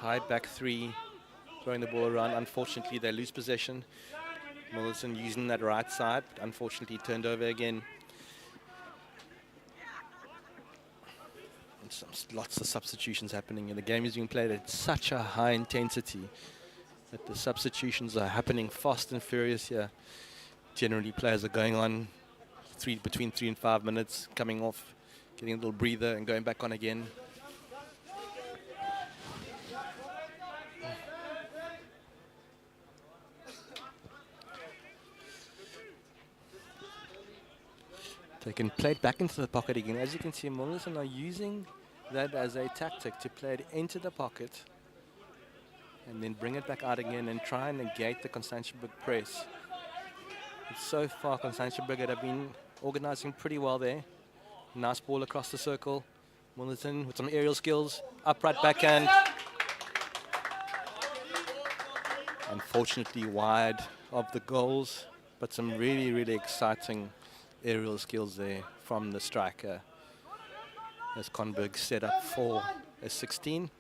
tied back 3, throwing the ball around. Unfortunately, they lose possession. Milnerton using that right side, but unfortunately turned over again. And lots of substitutions happening, and the game is being played at such a high intensity that the substitutions are happening fast and furious here. Generally, players are going on between 3 and 5 minutes, coming off, getting a little breather, and going back on again. They can play it back into the pocket again. As you can see, Milnerton are using that as a tactic to play it into the pocket and then bring it back out again and try and negate the Constantiaberg press. But so far, Constantiaberg have been organizing pretty well there. Nice ball across the circle. Milnerton with some aerial skills. Upright backhand. Unfortunately wide of the goals, but some really, really exciting aerial skills there from the striker as Conberg set up for a 16.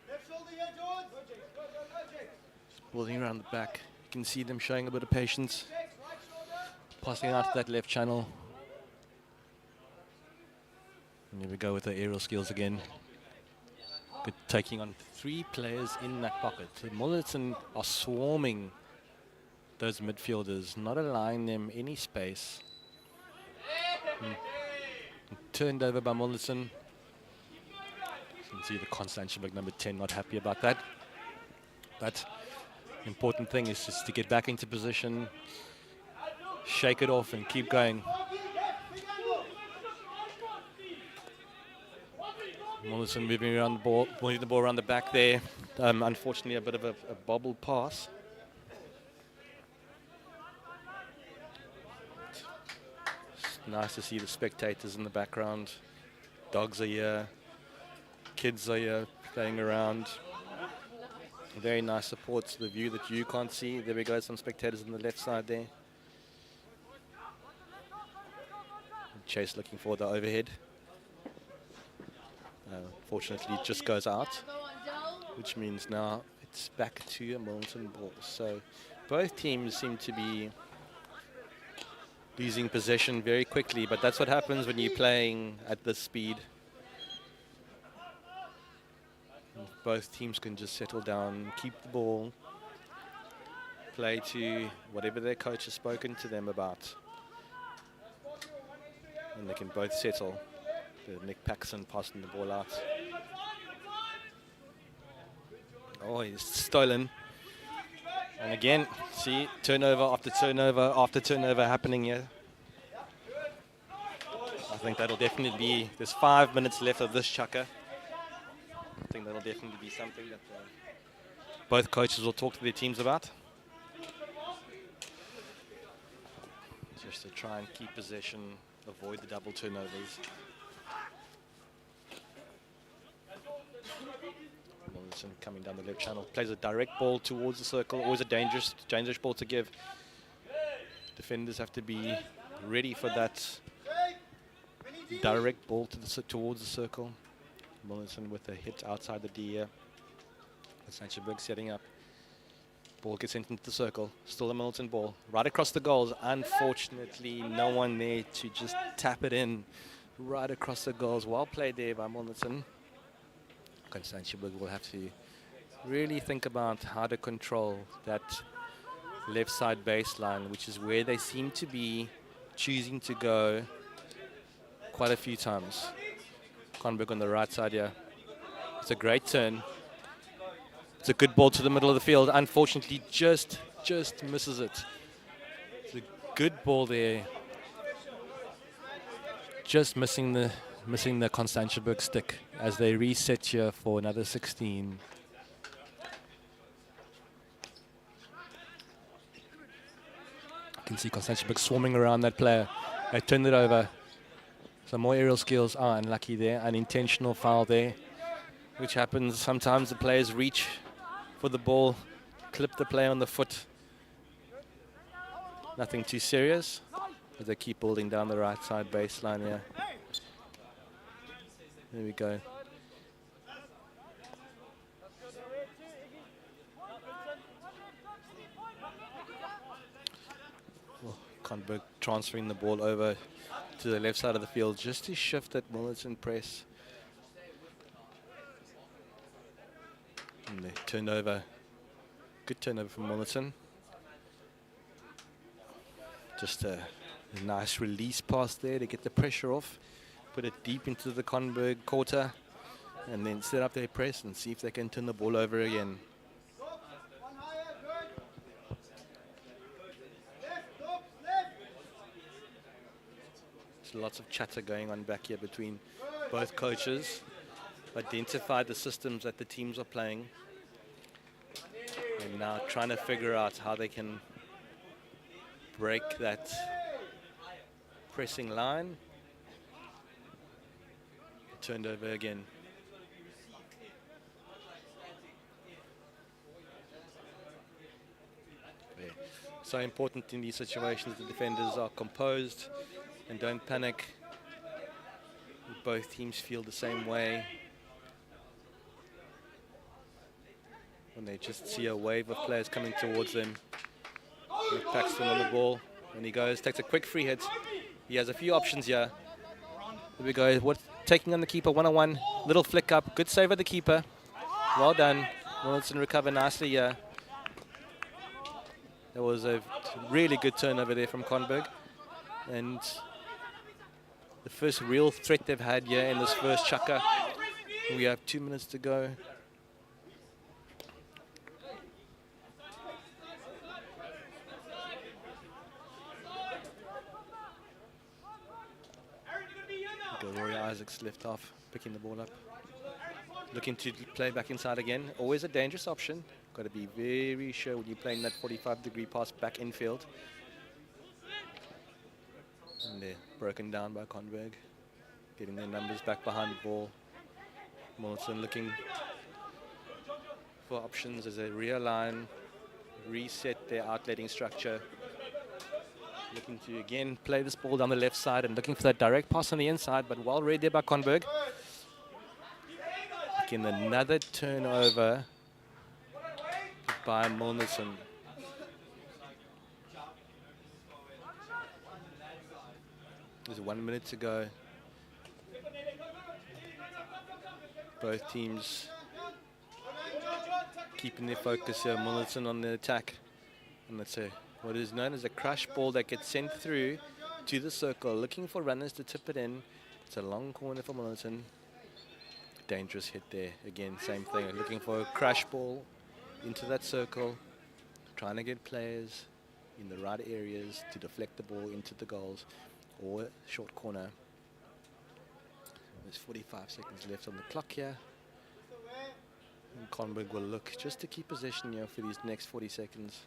Building around the back. You can see them showing a bit of patience. Passing out to that left channel. And here we go with the aerial skills again. Good, taking on 3 players in that pocket. So Milnerton are swarming those midfielders, not allowing them any space. Turned over by Milnerton. You can see the Constantiaberg number 10 not happy about that. But the important thing is just to get back into position, shake it off and keep going. Milnerton moving around the ball, moving the ball around the back there. Unfortunately, a bit of a bobbled pass. Nice to see the spectators in the background. Dogs are here. Kids are here playing around. Very nice support to the view that you can't see. There we go, some spectators on the left side there. Chase looking for the overhead. Fortunately, it just goes out, which means now it's back to a Milnerton ball. So both teams seem to be losing possession very quickly, but that's what happens when you're playing at this speed. And both teams can just settle down, keep the ball, play to whatever their coach has spoken to them about. And they can both settle. Nick Paxson passing the ball out. Oh, he's stolen. And again, see, turnover after turnover after turnover happening here. I think that'll definitely be, there's 5 minutes left of this chukker. I think that'll definitely be something that both coaches will talk to their teams about. Just to try and keep possession, avoid the double turnovers. Milnerton coming down the left channel, plays a direct ball towards the circle, always a dangerous ball to give. Defenders have to be ready for that direct ball towards the circle. Milnerton with a hit outside the D here. Constantiaberg setting up. Ball gets into the circle, still a Milnerton ball, right across the goals. Unfortunately, no one there to just tap it in right across the goals. Well played there by Milnerton. Constantiaberg will have to really think about how to control that left side baseline, which is where they seem to be choosing to go quite a few times. Conberg on the right side here. It's a great turn. It's a good ball to the middle of the field. Unfortunately, just misses it. It's a good ball there. Just missing the Constantiaberg stick as they reset here for another 16. You can see Constantiaberg swarming around that player. They turned it over. Some more aerial skills are unlucky there. Unintentional foul there, which happens sometimes. The players reach for the ball, clip the player on the foot. Nothing too serious as they keep building down the right side baseline here. There we go. Conberg transferring the ball over to the left side of the field just to shift that Milnerton press. And they turned over. Good turnover from Milnerton. Just a nice release pass there to get the pressure off. Put it deep into the Conberg quarter. And then set up their press and see if they can turn the ball over again. There's lots of chatter going on back here between both coaches. Identified the systems that the teams are playing. And now trying to figure out how they can break that pressing line. Turned over again. Yeah. So important in these situations, the defenders are composed and don't panic. Both teams feel the same way. When they just see a wave of players coming towards them. With Paxton on the ball. And he goes, takes a quick free hit. He has a few options here. Here we go. Taking on the keeper, one-on-one. Little flick up. Good save of the keeper. Well done. Milnerton recover nicely here. There was a really good turnover there from Conberg. And the first real threat they've had here in this first chukker. We have 2 minutes to go. Rory Isaacs left off, picking the ball up. Looking to play back inside again. Always a dangerous option. Got to be very sure when you're playing that 45-degree pass back infield. And they're broken down by Conberg. Getting their numbers back behind the ball. Milnerton looking for options as they realign, reset their outletting structure. Looking to again play this ball down the left side and looking for that direct pass on the inside, but well read there by Conberg. Again, another turnover by Milnerton. There's 1 minute to go. Both teams keeping their focus here. Milnerton on the attack. And that's what is known as a crush ball that gets sent through to the circle, looking for runners to tip it in. It's a long corner for Milnerton. Dangerous hit there. Again, same thing. Looking for a crush ball into that circle, trying to get players in the right areas to deflect the ball into the goals or short corner. There's 45 seconds left on the clock here. And Conberg will look just to keep possession here for these next 40 seconds.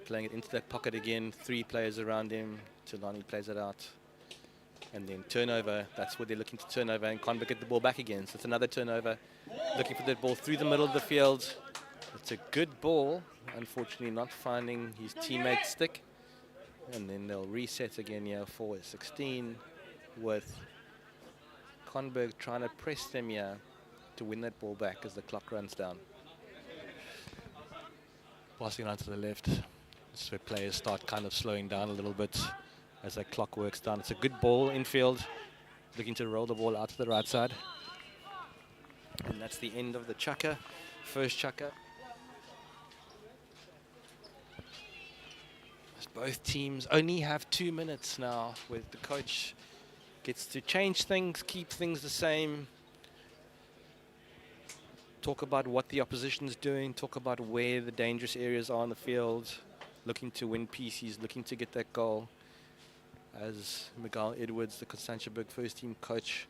Playing it into that pocket again, 3 players around him. Challange plays it out. And then turnover, that's what they're looking to turn over, and Conberg get the ball back again. So it's another turnover. Looking for that ball through the middle of the field. It's a good ball, unfortunately not finding his teammate's stick. And then they'll reset again here for 16 with Conberg trying to press them here to win that ball back as the clock runs down. Passing on to the left. This is where players start kind of slowing down a little bit as that clock works down. It's a good ball infield, looking to roll the ball out to the right side. And that's the end of the chukker, first chukker. As both teams only have 2 minutes now, where the coach gets to change things, keep things the same, talk about what the opposition is doing, talk about where the dangerous areas are on the field, looking to win PCs, looking to get that goal. As Miguel Edwards, the Challange first team coach,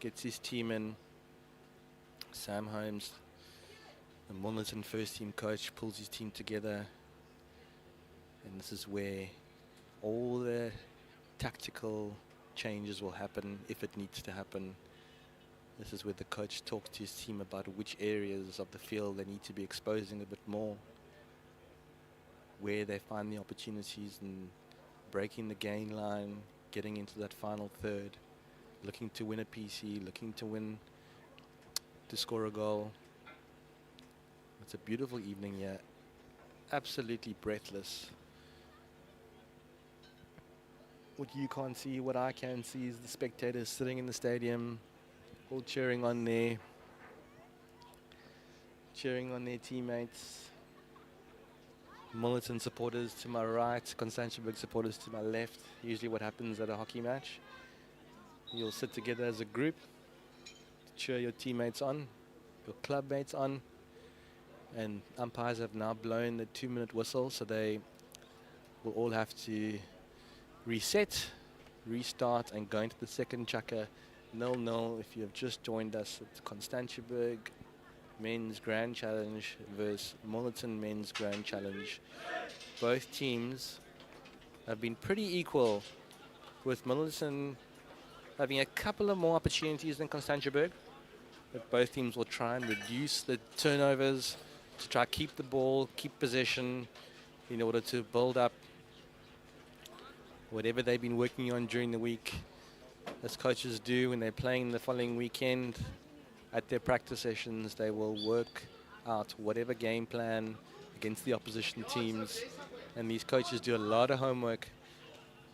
gets his team in. Sam Holmes, the Milnerton first team coach, pulls his team together. And this is where all the tactical changes will happen, if it needs to happen. This is where the coach talks to his team about which areas of the field they need to be exposing a bit more, where they find the opportunities and breaking the gain line, getting into that final third, looking to win a PC, looking to score a goal. It's a beautiful evening here. Absolutely breathless. what you can't see, what I can see is the spectators sitting in the stadium, all cheering on their teammates. Milnerton supporters to my right, Constantiaberg supporters to my left. Usually what happens at a hockey match. You'll sit together as a group to cheer your teammates on, your club mates on. And umpires have now blown the 2-minute whistle, so they will all have to reset, restart, and go into the second chukker. 0-0 if you have just joined us. It's Constantiaberg Men's Grand Challenge versus Milnerton Men's Grand Challenge. Both teams have been pretty equal, with Milnerton having a couple of more opportunities than Constantiaberg. But both teams will try and reduce the turnovers to try keep the ball, keep possession, in order to build up whatever they've been working on during the week, as coaches do when they're playing the following weekend. At their practice sessions, they will work out whatever game plan against the opposition teams. And these coaches do a lot of homework,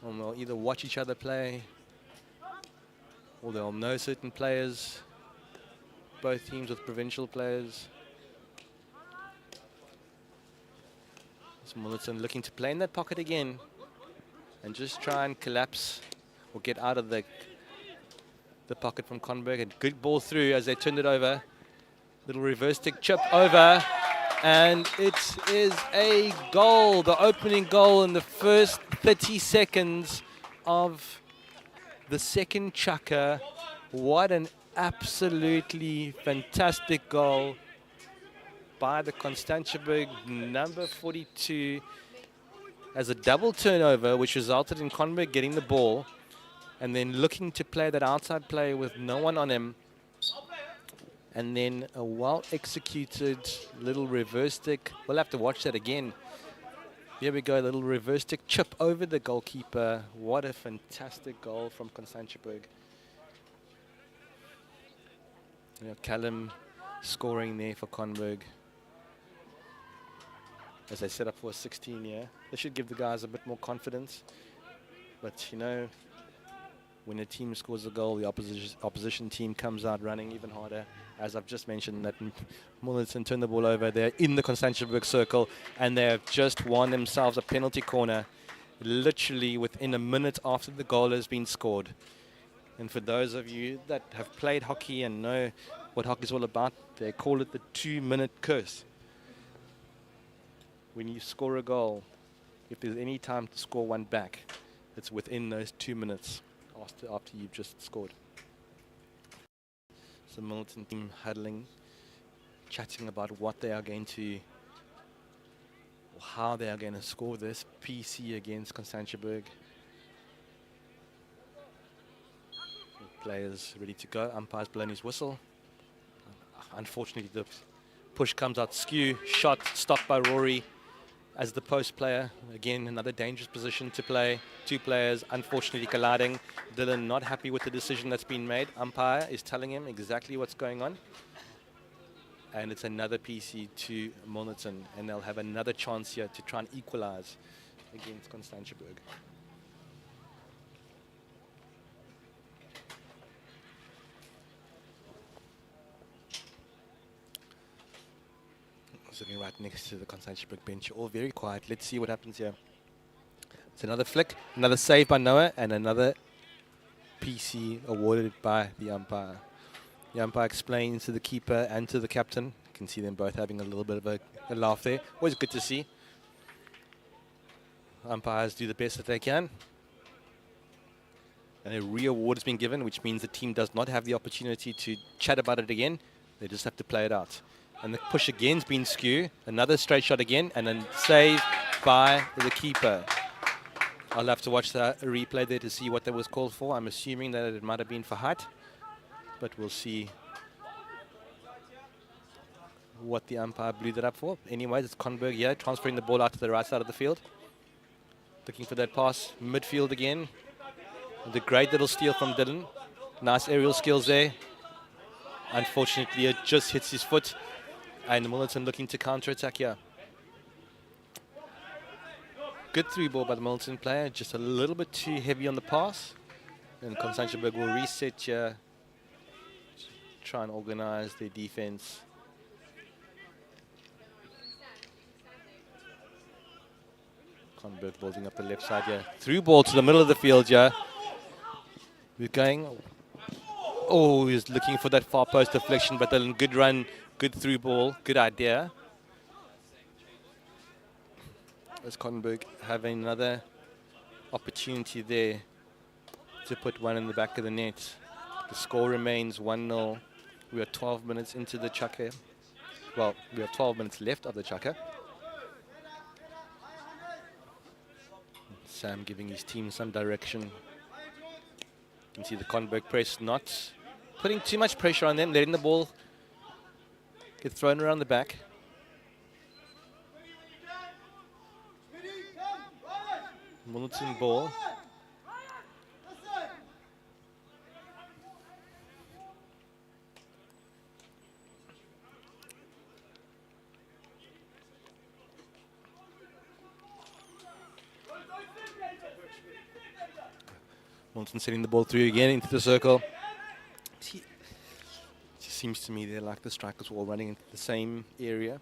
and they'll either watch each other play, or they'll know certain players, both teams with provincial players. So Milnerton looking to play in that pocket again and just try and collapse or get out of the pocket from Conberg. A good ball through as they turned it over. Little reverse stick chip over, and it is a goal. The opening goal in the first 30 seconds of the second chukker. What an absolutely fantastic goal by the Constantiaberg number 42 as a double turnover, which resulted in Conberg getting the ball and then looking to play that outside play with no one on him. And then a well-executed little reverse stick. We'll have to watch that again. Here we go, a little reverse stick chip over the goalkeeper. What a fantastic goal from Constantiaberg. Callum scoring there for Conberg as they set up for a 16-year. They should give the guys a bit more confidence. But, you know, when a team scores a goal, the opposition team comes out running even harder. As I've just mentioned, that Milnerton turned the ball over. They're in the Constantiaberg circle, and they have just won themselves a penalty corner literally within a minute after the goal has been scored. And for those of you that have played hockey and know what hockey is all about, they call it the 2-minute curse. When you score a goal, if there's any time to score one back, it's within those 2 minutes after you've just scored. So Milnerton team huddling, chatting about what they are going to, or how they are going to score this PC against Constantiaberg. Players ready to go. Umpire's blown his whistle. Unfortunately, the push comes out skew. Shot stopped by Rory as the post player. Again, another dangerous position to play. Two players unfortunately colliding. Dylan not happy with the decision that's been made. Umpire is telling him exactly what's going on. And it's another PC to Milnerton, and they'll have another chance here to try and equalize against Constantiaberg. Sitting right next to the Constantiaberg bench, all very quiet. Let's see what happens here. It's another flick, another save by Noah, and another PC awarded by the umpire. The umpire explains to the keeper and to the captain. You can see them both having a little bit of a laugh there. Always good to see. Umpires do the best that they can. And a re-award has been given, which means the team does not have the opportunity to chat about it again. They just have to play it out. And the push again's been skew. Another straight shot again, and then save by the keeper. I'll have to watch the replay there to see what that was called for. I'm assuming that it might have been for height, but we'll see what the umpire blew that up for. Anyways, it's Conberg here, transferring the ball out to the right side of the field. Looking for that pass, midfield again. The great little steal from Dylan. Nice aerial skills there. Unfortunately, it just hits his foot. And Milnerton looking to counter-attack here. Good through ball by the Milnerton player, just a little bit too heavy on the pass. And Constantiaberg will reset here, try and organize their defense. Conberg building up the left side here. Through ball to the middle of the field here. We're going. Oh, he's looking for that far post deflection, but then good run, good through ball, good idea. As Conberg having another opportunity there to put one in the back of the net. The score remains 1-0. We are 12 minutes into the chukker. Well, we have 12 minutes left of the chukker. Sam giving his team some direction. You can see the Conberg press not putting too much pressure on them, letting the ball get thrown around the back. Milnerton ball. Milnerton sending the ball through again into the circle. It just seems to me they're like the strikers all running into the same area.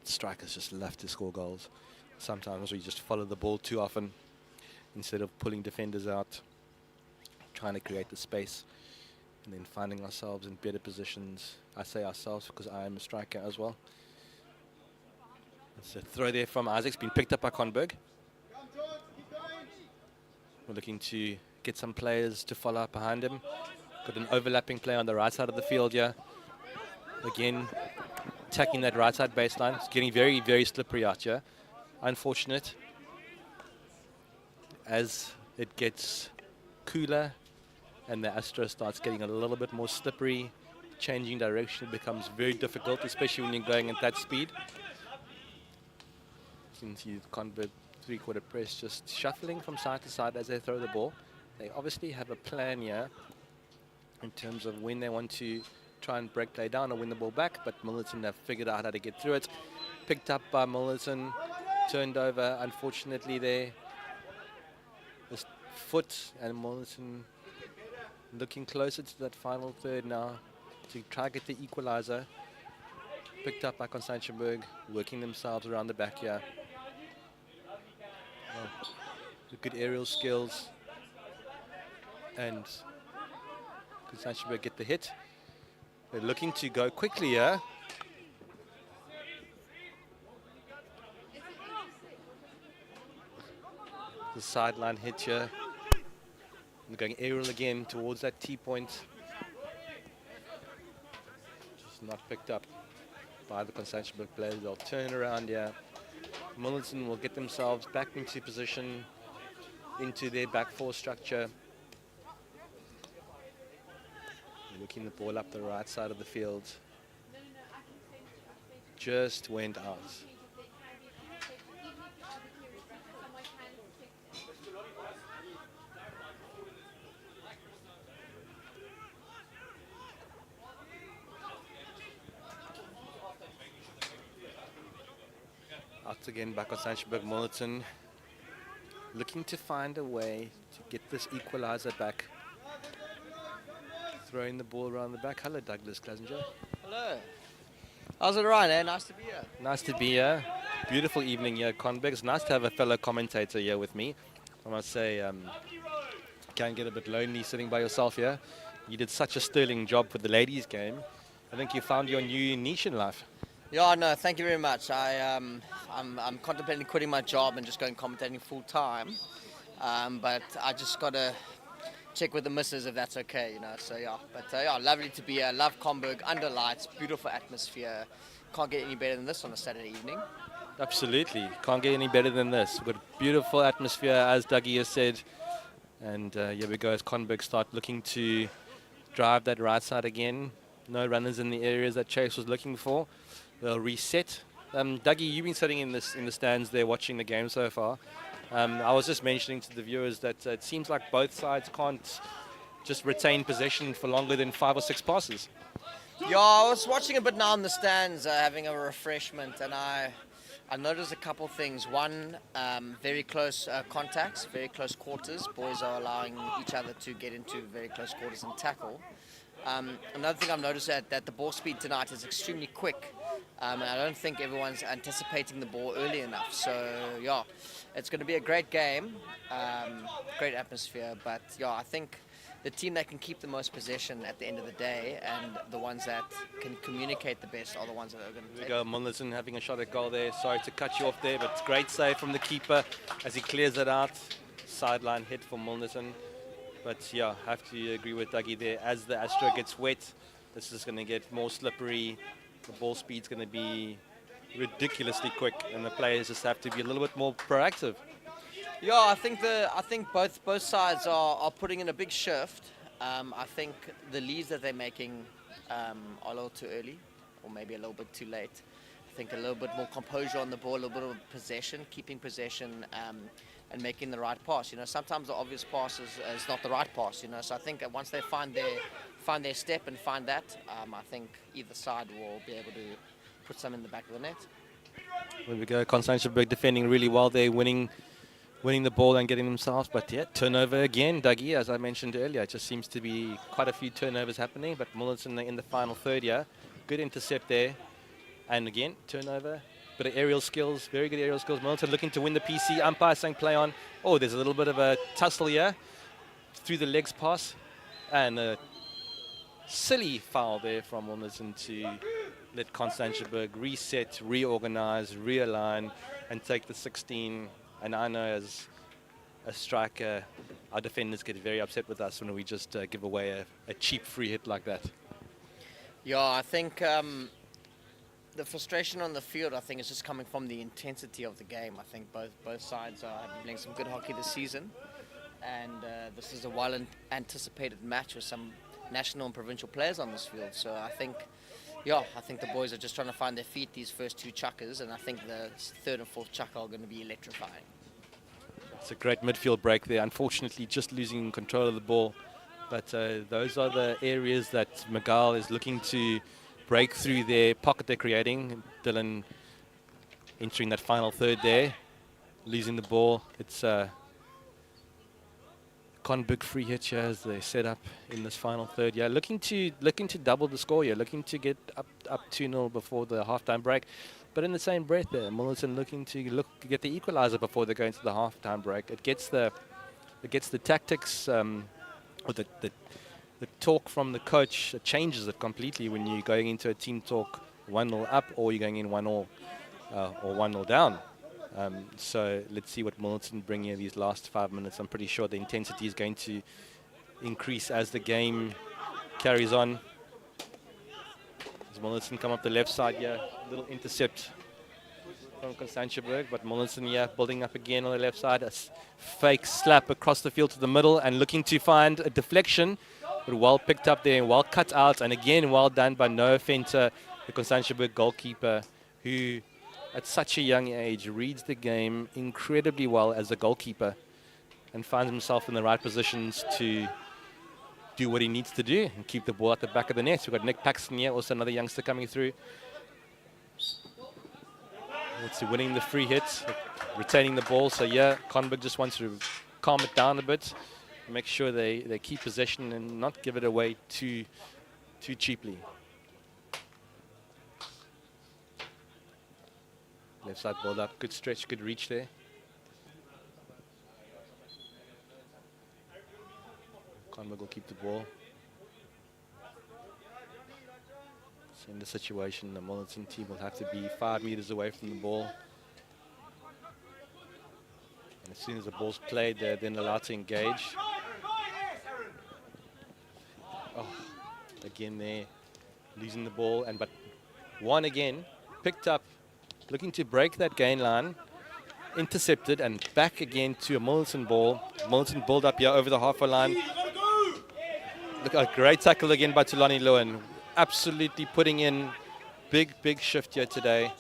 Strikers just love to score goals. Sometimes we just follow the ball too often instead of pulling defenders out, trying to create the space, and then finding ourselves in better positions. I say ourselves because I am a striker as well. It's a throw there from Isaac's been picked up by Conberg. We're looking to get some players to follow up behind him. Got an overlapping play on the right side of the field here. Again, attacking that right side baseline. It's getting very, very slippery out here. Unfortunate. As it gets cooler and the Astro starts getting a little bit more slippery, changing direction becomes very difficult, especially when you're going at that speed. You can see Conberg three-quarter press just shuffling from side to side as they throw the ball. They obviously have a plan here in terms of when they want to try and break play down or win the ball back, but Milnerton have figured out how to get through it. Picked up by Milnerton, turned over, unfortunately there. This foot, and Milnerton looking closer to that final third now to try to get the equalizer. Picked up by Constantiaberg, working themselves around the back here. Well, good aerial skills, and Constantiaberg get the hit. They're looking to go quickly here. The sideline hit here. They're going aerial again towards that T-point. Just not picked up by the Constantiaberg players. They'll turn around here. Milnerton will get themselves back into position, into their back four structure. Looking the ball up the right side of the field. Just went out. Out again by Constantiaberg. Milnerton looking to find a way to get this equalizer back. Throwing the ball around the back. Hello, Douglas Challange. Hello. How's it right, eh? Nice to be here. Nice to be here. Beautiful evening here at Conberg. It's nice to have a fellow commentator here with me. I must say, can get a bit lonely sitting by yourself here. You did such a sterling job for the ladies' game. I think you found your new niche in life. Yeah, no, thank you very much. I'm contemplating quitting my job and just going commentating full time. But I just got to check with the missus if that's okay, you know. So yeah, but yeah, lovely to be here. Love Conberg, under lights, beautiful atmosphere. Can't get any better than this on a Saturday evening. Absolutely, can't get any better than this. We've got a beautiful atmosphere, as Dougie has said. And here we go as Conberg start looking to drive that right side again. No runners in the areas that Chase was looking for. They'll reset. Dougie, you've been sitting in the stands there watching the game so far. I was just mentioning to the viewers that it seems like both sides can't just retain possession for longer than 5 or 6 passes. Yeah, I was watching a bit now in the stands, having a refreshment, and I I noticed a couple things. One, very close contacts, very close quarters. Boys are allowing each other to get into very close quarters and tackle. Another thing I've noticed that the ball speed tonight is extremely quick. And I don't think everyone's anticipating the ball early enough. So, yeah, it's going to be a great game, great atmosphere. But, yeah, I think the team that can keep the most possession at the end of the day and the ones that can communicate the best are the ones that are going to take. There we go, Milnerton having a shot at goal there. Sorry to cut you off there, but it's great save from the keeper as he clears it out. Sideline hit for Milnerton. But yeah, have to agree with Dougie there. As the Astro gets wet, this is going to get more slippery. The ball speed's going to be ridiculously quick, and the players just have to be a little bit more proactive. Yeah, I think both sides are putting in a big shift. I think the leads that they're making are a little too early, or maybe a little bit too late. I think a little bit more composure on the ball, a little bit of possession, keeping possession, and making the right pass. You know, sometimes the obvious pass is not the right pass. You know, so I think that once they find their step and find that, I think either side will be able to put some in the back of the net. There we go, Constantiaberg defending really well there, winning the ball and getting themselves. But yeah, turnover again, Dougie, as I mentioned earlier. It just seems to be quite a few turnovers happening. But Milnerton in the final third, yeah, good intercept there, and again turnover. Bit of aerial skills, very good aerial skills. Milnerton looking to win the PC. Umpire saying play on. Oh, there's a little bit of a tussle here. Through the legs pass. And a silly foul there from Milnerton to let Constantiaberg reset, reorganize, realign, and take the 16. And I know as a striker, our defenders get very upset with us when we just give away a cheap free hit like that. Yeah, I think the frustration on the field, I think, is just coming from the intensity of the game. I think both sides are playing some good hockey this season, and this is a well-anticipated match with some national and provincial players on this field. So I think the boys are just trying to find their feet these first two chuckers, and I think the third and fourth chucker are going to be electrifying. It's a great midfield break there. Unfortunately, just losing control of the ball, but those are the areas that Miguel is looking to break through their pocket they're creating. Dylan entering that final third there, losing the ball. It's Conberg free hit here as they set up in this final third. Yeah, looking to double the score here, looking to get up 2-0 before the halftime break. But in the same breath there, Milnerton looking to get the equalizer before they go into the halftime break. It gets the tactics or the talk from the coach changes it completely when you're going into a team talk 1-0 up or you're going in 1-0 or 1-0 down. So let's see what Milnerton bring here these last 5 minutes. I'm pretty sure the intensity is going to increase as the game carries on. As Milnerton come up the left side here, little intercept from Constantiaberg, but Milnerton here building up again on the left side. A fake slap across the field to the middle and looking to find a deflection. But well picked up there and well cut out, and again well done by Noah Fenter, the Constantiaberg goalkeeper, who at such a young age reads the game incredibly well as a goalkeeper and finds himself in the right positions to do what he needs to do and keep the ball at the back of the net. We've got Nick Paxton here, also another youngster coming through. Let's see, winning the free hit, retaining the ball. So yeah, Conberg just wants to calm it down a bit. Make sure they keep possession and not give it away too cheaply. Left side ball up, good stretch, good reach there. Conberg will keep the ball. So in this situation, the Milnerton team will have to be 5 meters away from the ball. And as soon as the ball's played, they're then allowed to engage. Oh, again there, losing the ball, but one again, picked up, looking to break that gain line, intercepted, and back again to a Milnerton ball. Milnerton balled up here over the halfway line. Look, a great tackle again by Tulani Lewin. Absolutely putting in big shift here today.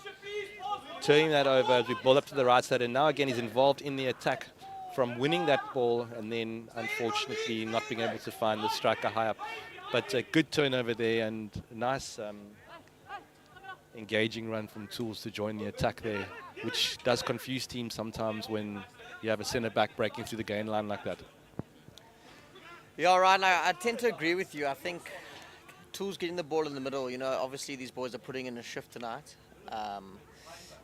Turning that over as we ball up to the right side, and now again he's involved in the attack from winning that ball and then unfortunately not being able to find the striker high up. But a good turnover there and a nice engaging run from Tools to join the attack there which does confuse teams sometimes when you have a centre back breaking through the gain line like that. Yeah, Ryan, I tend to agree with you. I think Tools getting the ball in the middle, obviously these boys are putting in a shift tonight.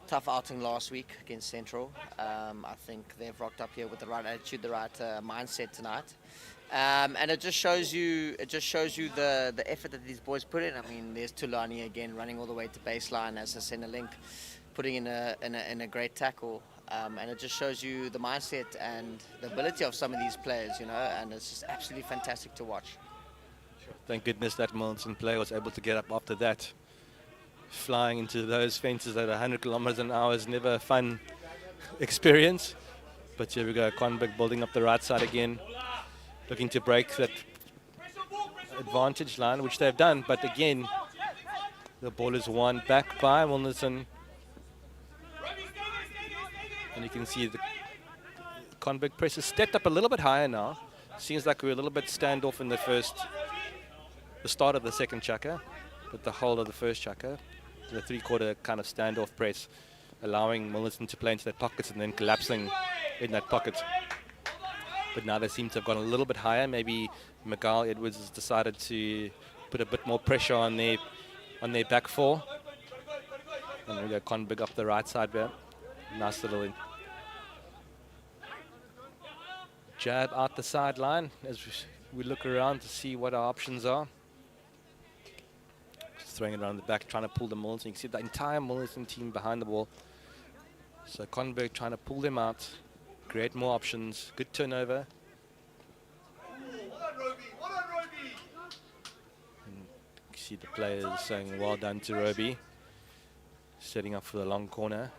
Tough outing last week against Central. I think they've rocked up here with the right attitude, the right mindset tonight. And it just shows you the effort that these boys put in. I mean, there's Tulani again running all the way to baseline as a centre link, putting in a great tackle. And it just shows you the mindset and the ability of some of these players, and it's just absolutely fantastic to watch. Thank goodness that Milnerton player was able to get up after that. Flying into those fences at 100 kilometers an hour is never a fun experience. But here we go, Conberg building up the right side again, looking to break that advantage line, which they've done. But again, the ball is won back by Milnerton. And you can see the Conberg press has stepped up a little bit higher now. Seems like we're a little bit standoff in the start of the second chukka, but the whole of the first chukka. The three-quarter kind of standoff press, allowing Milnerton to play into their pockets and then collapsing in that pocket. But now they seem to have gone a little bit higher. Maybe Miguel Edwards has decided to put a bit more pressure on their back four. And we go Conberg up the right side there. Nice little jab out the sideline as we look around to see what our options are. Throwing it around the back, trying to pull the Milnerton. You can see the entire Milnerton team behind the ball. So Conberg trying to pull them out, create more options. Good turnover. And you see the players saying well done to Roby. Setting up for the long corner.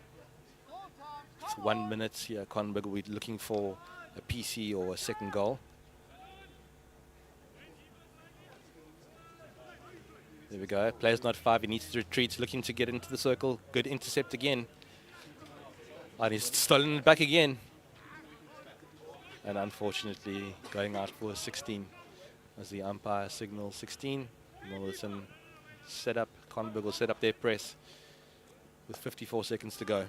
It's 1 minute here. Conberg will be looking for a PC or a second goal. There we go. Player's not 5. He needs to retreat. Looking to get into the circle. Good intercept again. And he's stolen it back again. And unfortunately, going out for a 16 as the umpire signals 16. Milnerton set up. Conberg will set up their press with 54 seconds to go.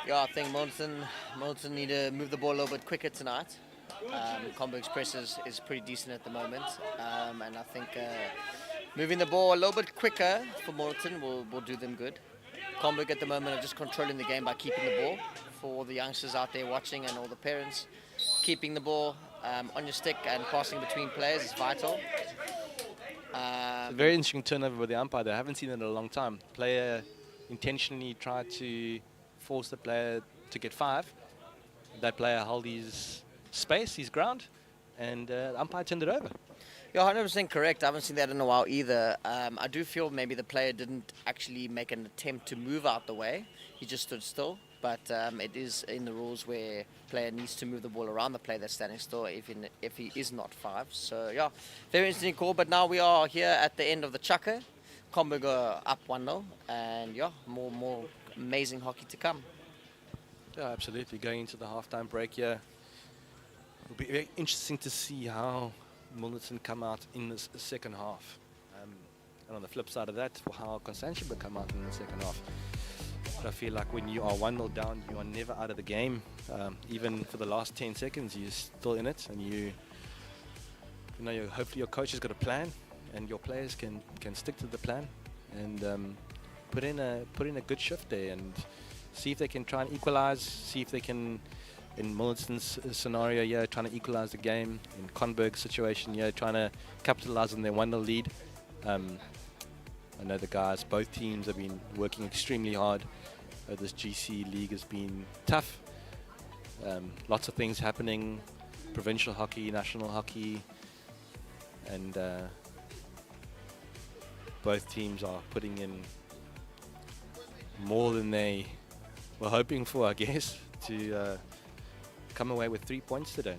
Yeah, I think Milnerton need to move the ball a little bit quicker tonight. Conberg's press is pretty decent at the moment, and I think moving the ball a little bit quicker for Milnerton will do them good. Conberg at the moment are just controlling the game by keeping the ball. For all the youngsters out there watching and all the parents, keeping the ball on your stick and passing between players is vital. It's a very interesting turnover with the umpire. I haven't seen it in a long time. Player intentionally tried to force the player to get 5. That player held his space, his ground, and the umpire turned it over. You're 100% correct. I haven't seen that in a while either. I do feel maybe the player didn't actually make an attempt to move out the way. He just stood still. But it is in the rules where player needs to move the ball around the player that's standing still if he is not 5. So, yeah, very interesting call. But now we are here at the end of the chukka. Conberg are up 1-0. And, yeah, more amazing hockey to come. Yeah, absolutely. Going into the halftime break here. It'll be very interesting to see how Milnerton come out in this second half. And on the flip side of that, how Constantia will come out in the second half. But I feel like when you are 1-0 down, you are never out of the game. Even for the last 10 seconds, you're still in it. And hopefully your coach has got a plan and your players can stick to the plan and put in a good shift there and see if they can try and equalize, see if they can, in Milnerton's scenario, yeah, trying to equalize the game. In Conberg's situation, yeah, trying to capitalize on their 1-0 lead. I know the guys, both teams have been working extremely hard. This GC league has been tough. Lots of things happening, provincial hockey, national hockey, and both teams are putting in more than they were hoping for, I guess, to come away with 3 points today.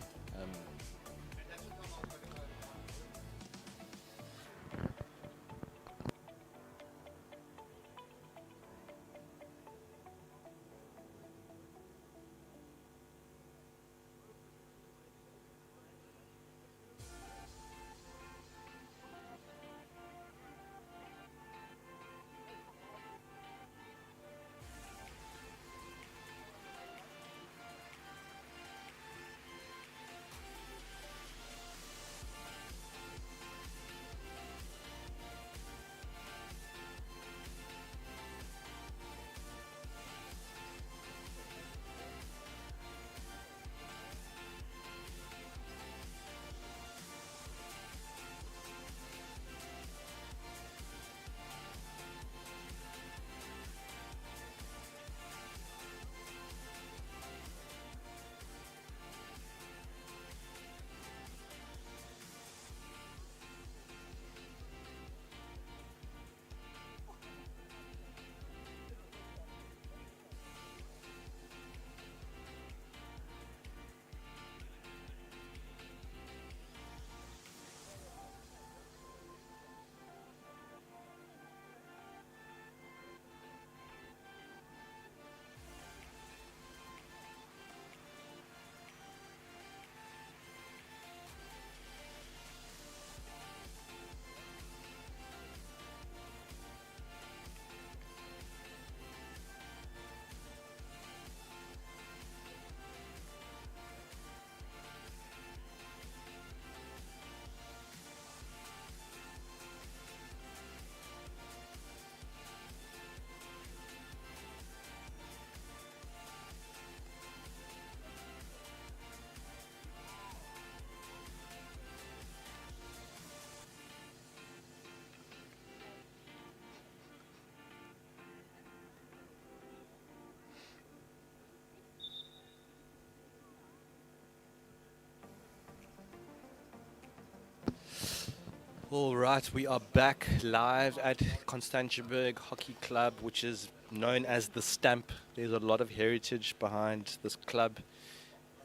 All right, we are back live at Constantiaberg Hockey Club, which is known as the Stamp. There's a lot of heritage behind this club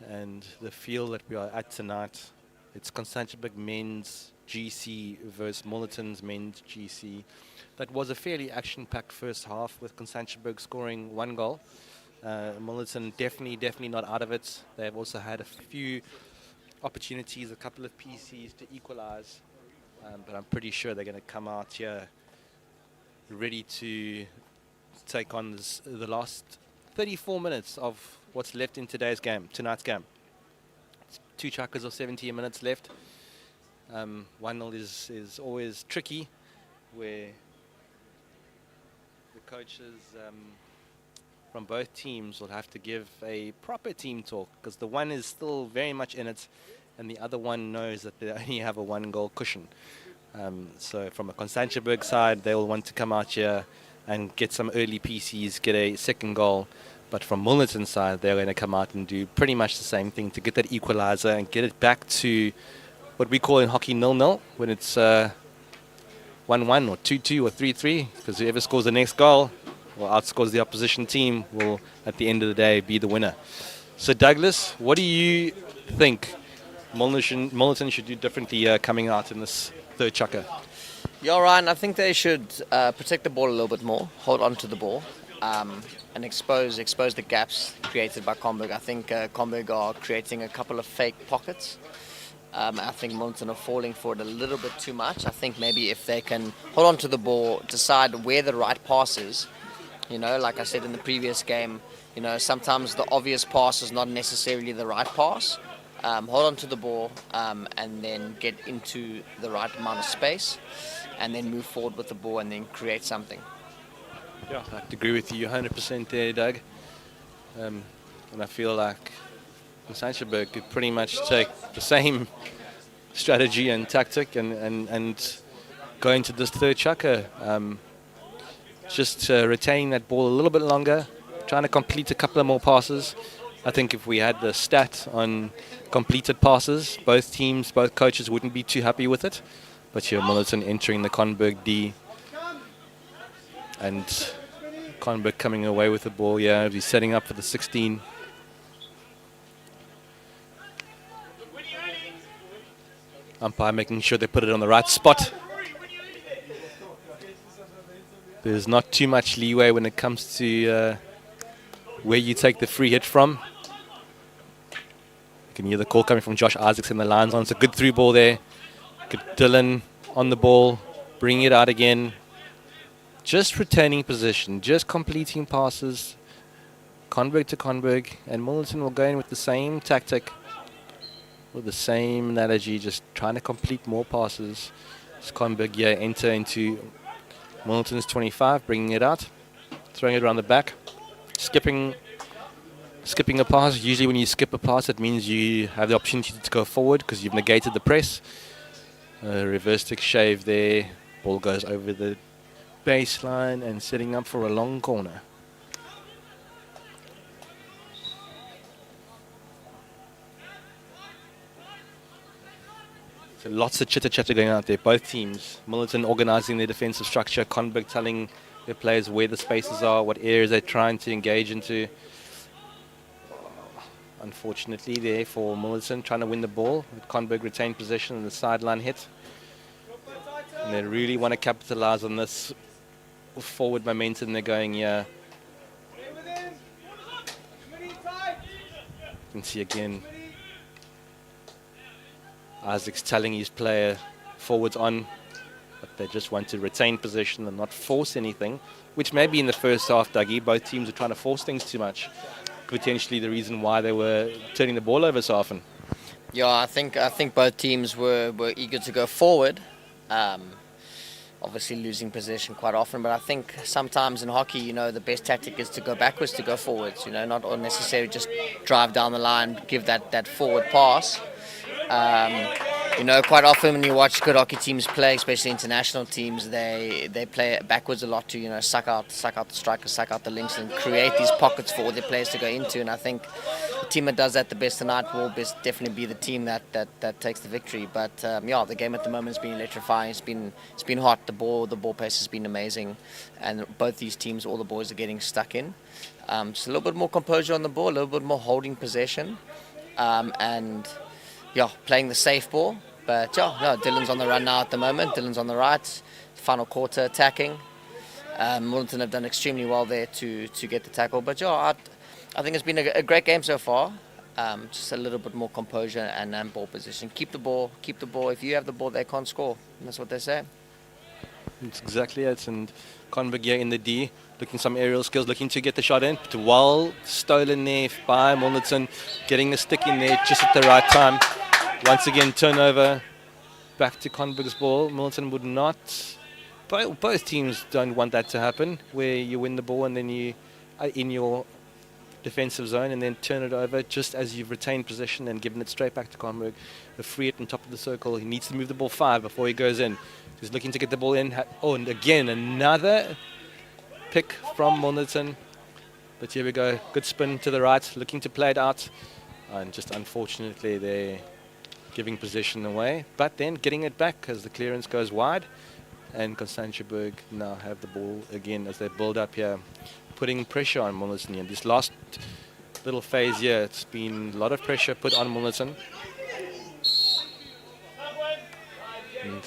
and the field that we are at tonight. It's Constantiaberg men's GC versus Milnerton's men's GC. That was a fairly action-packed first half with Constantiaberg scoring 1 goal. Milnerton definitely not out of it. They've also had a few opportunities, a couple of PCs to equalize. But I'm pretty sure they're going to come out here ready to take on the last 34 minutes of what's left in tonight's game. It's 2 chukkers of 17 minutes left. 1-0 is always tricky, where the coaches from both teams will have to give a proper team talk, because the one is still very much in it, and the other one knows that they only have a 1-goal cushion. So from a Constantiaberg side, they will want to come out here and get some early PCs, get a second goal. But from Milnerton's side, they're going to come out and do pretty much the same thing to get that equalizer and get it back to what we call in hockey 0-0, when it's 1-1 or 2-2 or 3-3, because whoever scores the next goal or outscores the opposition team will, at the end of the day, be the winner. So Douglas, what do you think Milnerton should do differently coming out in this third chukker? Yeah, Ryan, I think they should protect the ball a little bit more, hold on to the ball, and expose the gaps created by Conberg. I think Conberg are creating a couple of fake pockets. I think Milnerton are falling for it a little bit too much. I think maybe if they can hold on to the ball, decide where the right pass is, like I said in the previous game, sometimes the obvious pass is not necessarily the right pass. Hold on to the ball and then get into the right amount of space, and then move forward with the ball and then create something. Yeah, I have to agree with you 100% there, Doug. And I feel like Constantiaberg could pretty much take the same strategy and tactic and go into this third chukker. Just retaining that ball a little bit longer, trying to complete a couple of more passes. I think if we had the stat on completed passes, both coaches wouldn't be too happy with it. But here Milnerton entering the Conberg D, and Conberg coming away with the ball. Yeah, he's setting up for the 16. Umpire making sure they put it on the right spot. There's not too much leeway when it comes to where you take the free hit from. You can hear the call coming from Josh Isaacs in the lines on. It's a good through ball there. Good Dylan on the ball, bringing it out again. Just retaining position, just completing passes. Conberg to Conberg, and Milnerton will go in with the same tactic, with the same analogy, just trying to complete more passes. As Conberg here enter into Milnerton's 25, bringing it out, throwing it around the back, skipping a pass. Usually when you skip a pass, it means you have the opportunity to go forward because you've negated the press. Reverse stick shave there. Ball goes over the baseline and setting up for a long corner. So lots of chitter-chatter going out there. Both teams. Milnerton organising their defensive structure. Conberg telling their players where the spaces are, what areas they're trying to engage into. Unfortunately there for Milnerton, trying to win the ball. With Conberg retained possession and the sideline hit. And they really want to capitalise on this forward momentum they're going here. You can see again Isaac's telling his player forwards on, but they just want to retain possession and not force anything, which maybe in the first half, Dougie, both teams were trying to force things too much. Potentially the reason why they were turning the ball over so often. Yeah, I think both teams were eager to go forward. Obviously losing possession quite often, but I think sometimes in hockey, the best tactic is to go backwards to go forwards. Not necessarily just drive down the line, give that forward pass. You know, quite often when you watch good hockey teams play, especially international teams, they play it backwards a lot to, you know, suck out the strikers, suck out the links, and create these pockets for all their players to go into. And I think the team that does that the best tonight will definitely be the team that takes the victory. But yeah, the game at the moment has been electrifying. It's been hot. The ball pace has been amazing, and both these teams, all the boys are getting stuck in. Just a little bit more composure on the ball, a little bit more holding possession, and yeah, playing the safe ball. But yeah, no, Dylan's on the run now at the moment. Dylan's on the right, final quarter attacking. Milnerton have done extremely well there to get the tackle. But yeah, I think it's been a great game so far. Just a little bit more composure and ball position. Keep the ball. If you have the ball, they can't score. And that's what they say. That's exactly it. And Conberg here in the D, looking some aerial skills, looking to get the shot in. But well stolen there by Milnerton, getting the stick in there just at the right time. Once again, turnover back to Conberg's ball. Milnerton would not. Both teams don't want that to happen, where you win the ball and then you are in your defensive zone and then turn it over just as you've retained possession and given it straight back to Conberg. The free it on top of the circle. He needs to move the ball 5 before he goes in. He's looking to get the ball in. Oh, and again, another pick from Milnerton. But here we go. Good spin to the right, looking to play it out. And just unfortunately, they're giving possession away. But then getting it back as the clearance goes wide. And Challange now have the ball again as they build up here, putting pressure on Milnerton. And this last little phase here, it's been a lot of pressure put on Milnerton. And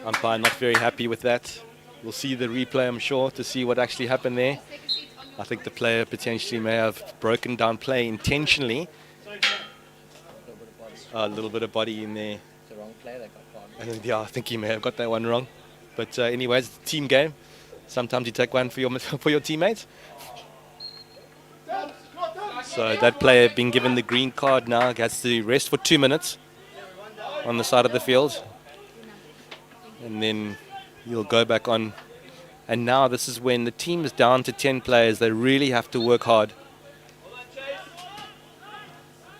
umpire not very happy with that. We'll see the replay, I'm sure, to see what actually happened there. I think the player potentially may have broken down play intentionally. A little bit of body in there. It's the wrong play that got caught. And yeah, I think he may have got that one wrong. But anyways, it's a team game. Sometimes you take one for your teammates. So that player being given the green card now gets to rest for 2 minutes on the side of the field. And then you'll go back on. And now this is when the team is down to 10 players. They really have to work hard.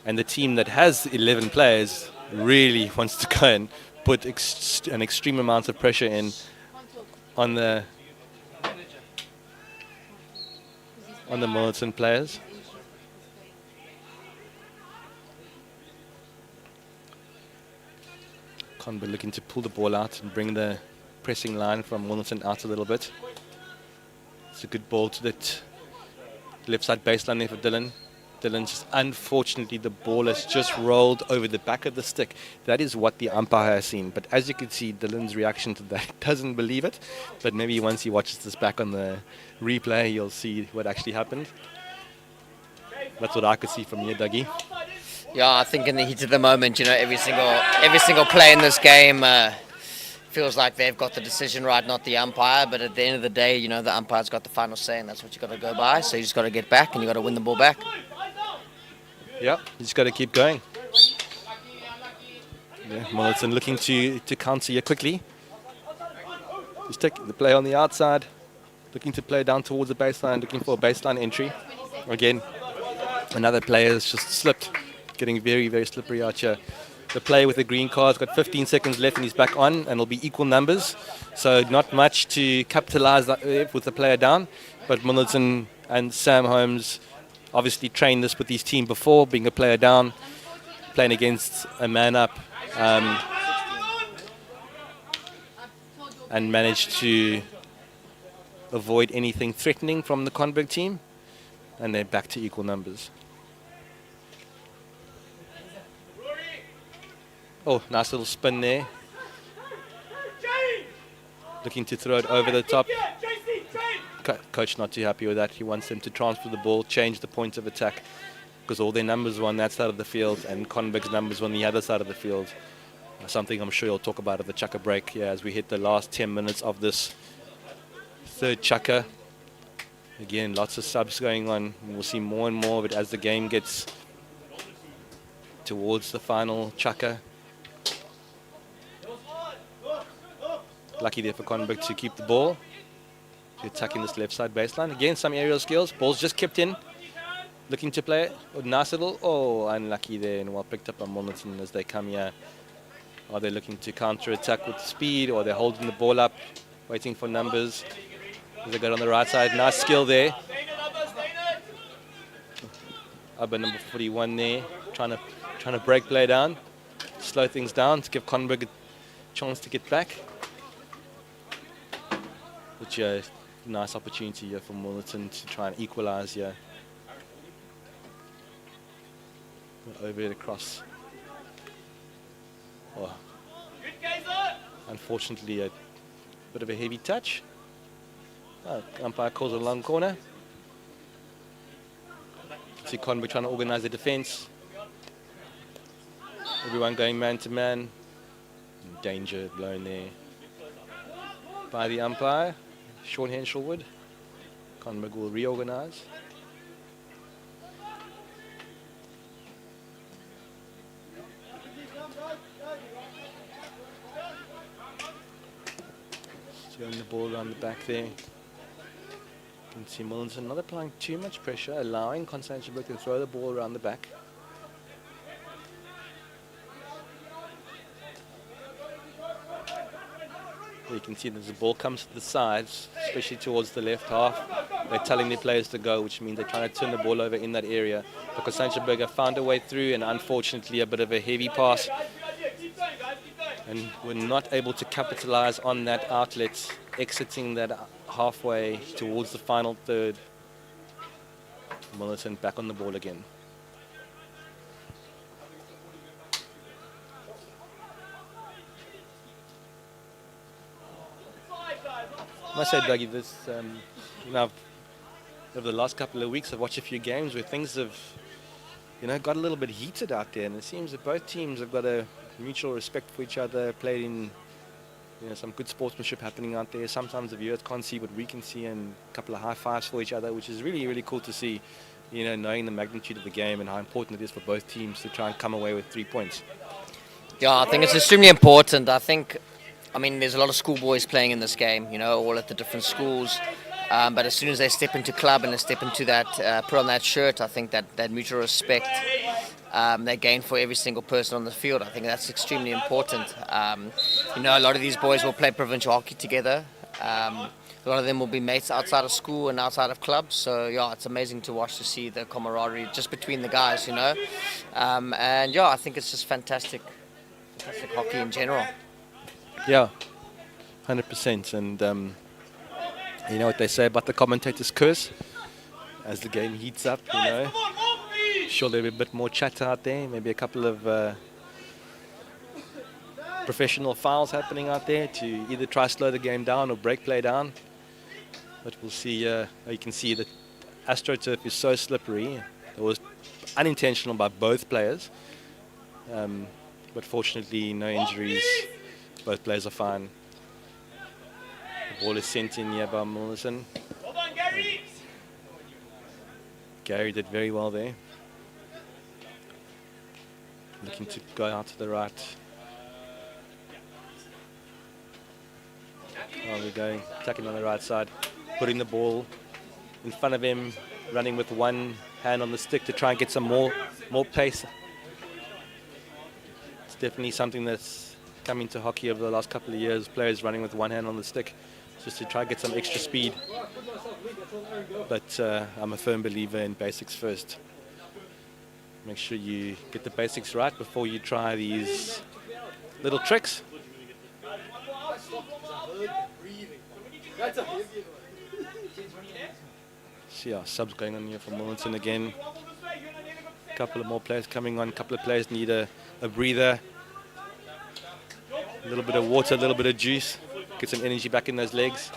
And the team that has 11 players really wants to go and put an extreme amount of pressure in on the Milnerton players. Conberg looking to pull the ball out and bring the pressing line from Milnerton out a little bit. It's a good ball to that left side baseline there for Dylan. Dylan, just unfortunately, the ball has just rolled over the back of the stick. That is what the umpire has seen. But as you can see, Dylan's reaction to that doesn't believe it. But maybe once he watches this back on the replay, you'll see what actually happened. That's what I could see from here, Dougie. Yeah, I think in the heat of the moment, you know, every single play in this game feels like they've got the decision right, not the umpire. But at the end of the day, you know, the umpire's got the final say, and that's what you got to go by. So you just got to get back, and you got to win the ball back. Yeah, you just got to keep going. Yeah, Milnerton looking to counter here quickly. Just take the play on the outside, looking to play down towards the baseline, looking for a baseline entry. Again, another player has just slipped, getting very, very slippery out here. The player with the green card's got 15 seconds left and he's back on, and it'll be equal numbers. So not much to capitalize with the player down. But Milnerton and Sam Holmes obviously trained this with his team before, being a player down, playing against a man up, and managed to avoid anything threatening from the Conberg team. And they're back to equal numbers. Oh, nice little spin there. Looking to throw it over the top. Coach not too happy with that. He wants them to transfer the ball, change the point of attack, because all their numbers were on that side of the field and Conberg's numbers were on the other side of the field. Something I'm sure you'll talk about at the chucker break as we hit the last 10 minutes of this third chucker. Again, lots of subs going on. We'll see more and more of it as the game gets towards the final chucker. Lucky there for Conberg to keep the ball. Attacking this left side baseline. Again, some aerial skills. Ball's just kept in. looking to play it. Oh, nice little, oh, unlucky there, and well picked up by Milnerton as they come here. Are they looking to counter-attack with speed, or they're holding the ball up, waiting for numbers? They got on the right side, nice skill there. Abba number 41 there, trying to break play down, slow things down to give Conberg a chance to get back. Which nice opportunity here for Milnerton to try and equalise here. Over it across. Oh. Unfortunately, a bit of a heavy touch. Umpire calls a long corner. See Conberg trying to organise the defence. Everyone going man to man. Danger blown there by the umpire. Sean Henshelwood. Conberg will reorganise. Throwing the ball around the back there. You can see Milnerton not applying too much pressure, allowing Constantiaberg to throw the ball around the back. You can see that as the ball comes to the sides, especially towards the left half, they're telling their players to go, which means they're trying to turn the ball over in that area. But Constantiaberg have found a way through, and unfortunately a bit of a heavy pass. And we're not able to capitalize on that outlet, exiting that halfway towards the final third. Milnerton back on the ball again. I must say, Dougie, this, over the last couple of weeks, I've watched a few games where things have, got a little bit heated out there, and it seems that both teams have got a mutual respect for each other, played in, some good sportsmanship happening out there. Sometimes the viewers can't see what we can see, and a couple of high fives for each other, which is really, really cool to see, knowing the magnitude of the game and how important it is for both teams to try and come away with 3 points. Yeah, I think it's extremely important. There's a lot of schoolboys playing in this game, all at the different schools. But as soon as they step into club and they step into that, put on that shirt, I think that mutual respect they gain for every single person on the field. I think that's extremely important. A lot of these boys will play provincial hockey together. A lot of them will be mates outside of school and outside of clubs. So, it's amazing to watch, to see the camaraderie just between the guys, I think it's just fantastic hockey in general. Yeah, 100%. And you know what they say about the commentator's curse? As the game heats up, sure there'll be a bit more chatter out there. Maybe a couple of professional fouls happening out there to either try to slow the game down or break play down. But we'll see. You can see that AstroTurf is so slippery. It was unintentional by both players. But fortunately, no injuries. Both players are fine. The ball is sent in here by Milnerton. Gary did very well there. Looking to go out to the right. Oh, we're going, attacking on the right side. Putting the ball in front of him. Running with one hand on the stick to try and get some more pace. It's definitely something that's come into hockey over the last couple of years. Players running with one hand on the stick just to try and get some extra speed. But I'm a firm believer in basics first. Make sure you get the basics right before you try these little tricks. See our subs going on here for Milnerton again. A couple of more players coming on. A couple of players need a breather. A little bit of water, a little bit of juice. Get some energy back in those legs.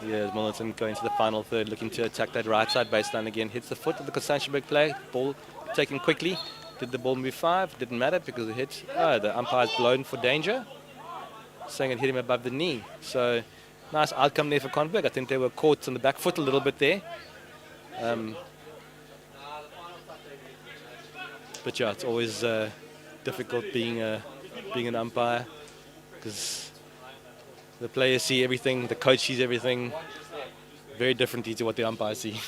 Here's Milnerton going to the final third, looking to attack that right side baseline again. Hits the foot of the Constantiaberg play. Ball taken quickly. Did the ball move 5? Didn't matter because it hit. The umpire's blown for danger, saying it hit him above the knee. So nice outcome there for Conberg. I think they were caught on the back foot a little bit there. But yeah, it's always difficult being an umpire because the players see everything, the coach sees everything very differently to what the umpires see.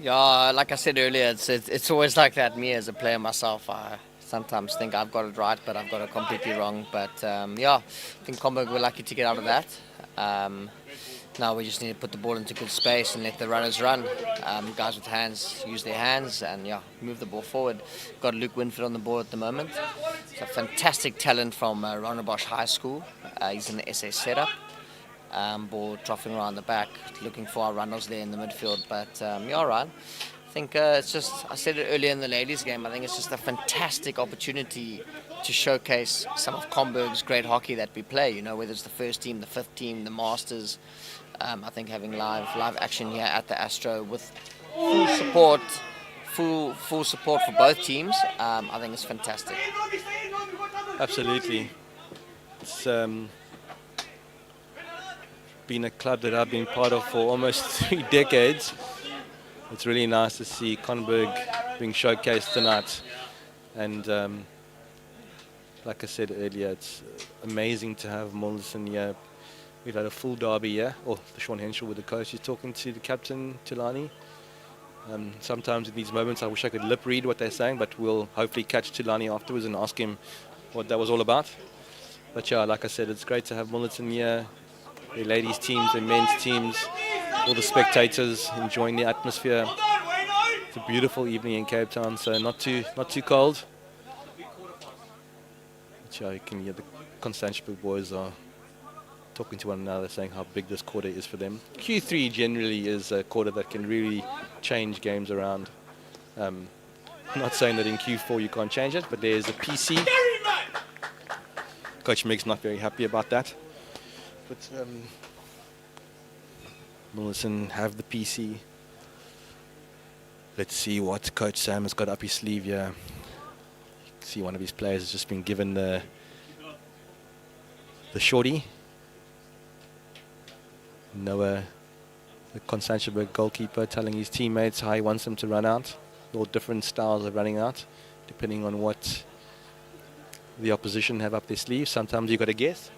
Yeah, like I said earlier, it's always like that. Me as a player myself, I sometimes think I've got it right, but I've got it completely wrong. But yeah, I think Conberg were lucky to get out of that. Um, Now we just need to put the ball into good space and let the runners run. Guys with hands use their hands and yeah, move the ball forward. Got Luke Winford on the board at the moment. It's a fantastic talent from Ronnebosch High School. He's in the SA setup. Ball troughing around the back, looking for our runners there in the midfield. But yeah, Ryan, I think it's just, I said it earlier in the ladies' game, I think it's just a fantastic opportunity to showcase some of Conberg's great hockey that we play, you know, whether it's the first team, the fifth team, the Masters. I think having live action here at the Astro with full support, full support for both teams, I think it's fantastic. Absolutely. It's been a club that I've been part of for almost 3 decades. It's really nice to see Conberg being showcased tonight. And like I said earlier, it's amazing to have Milnerton here. We've had a full derby here. Oh, the Sean Henshaw with the coach. He's talking to the captain, Tulani. Sometimes in these moments I wish I could lip read what they're saying, but we'll hopefully catch Tulani afterwards and ask him what that was all about. But yeah, like I said, it's great to have Milnerton here. The ladies teams, the men's teams, all the spectators enjoying the atmosphere. It's a beautiful evening in Cape Town, so not too cold. But yeah, you can hear the Constantiaburg boys are talking to one another, saying how big this quarter is for them. Q3 generally is a quarter that can really change games around. Not saying that in Q4 you can't change it, but there's a PC. Coach Meg's not very happy about that. But Milnerton have the PC. Let's see what Coach Sam has got up his sleeve here. You can see one of his players has just been given the shorty. Noah, the Constantiaburg goalkeeper, telling his teammates how he wants them to run out. All different styles of running out, depending on what the opposition have up their sleeve. Sometimes you got to guess.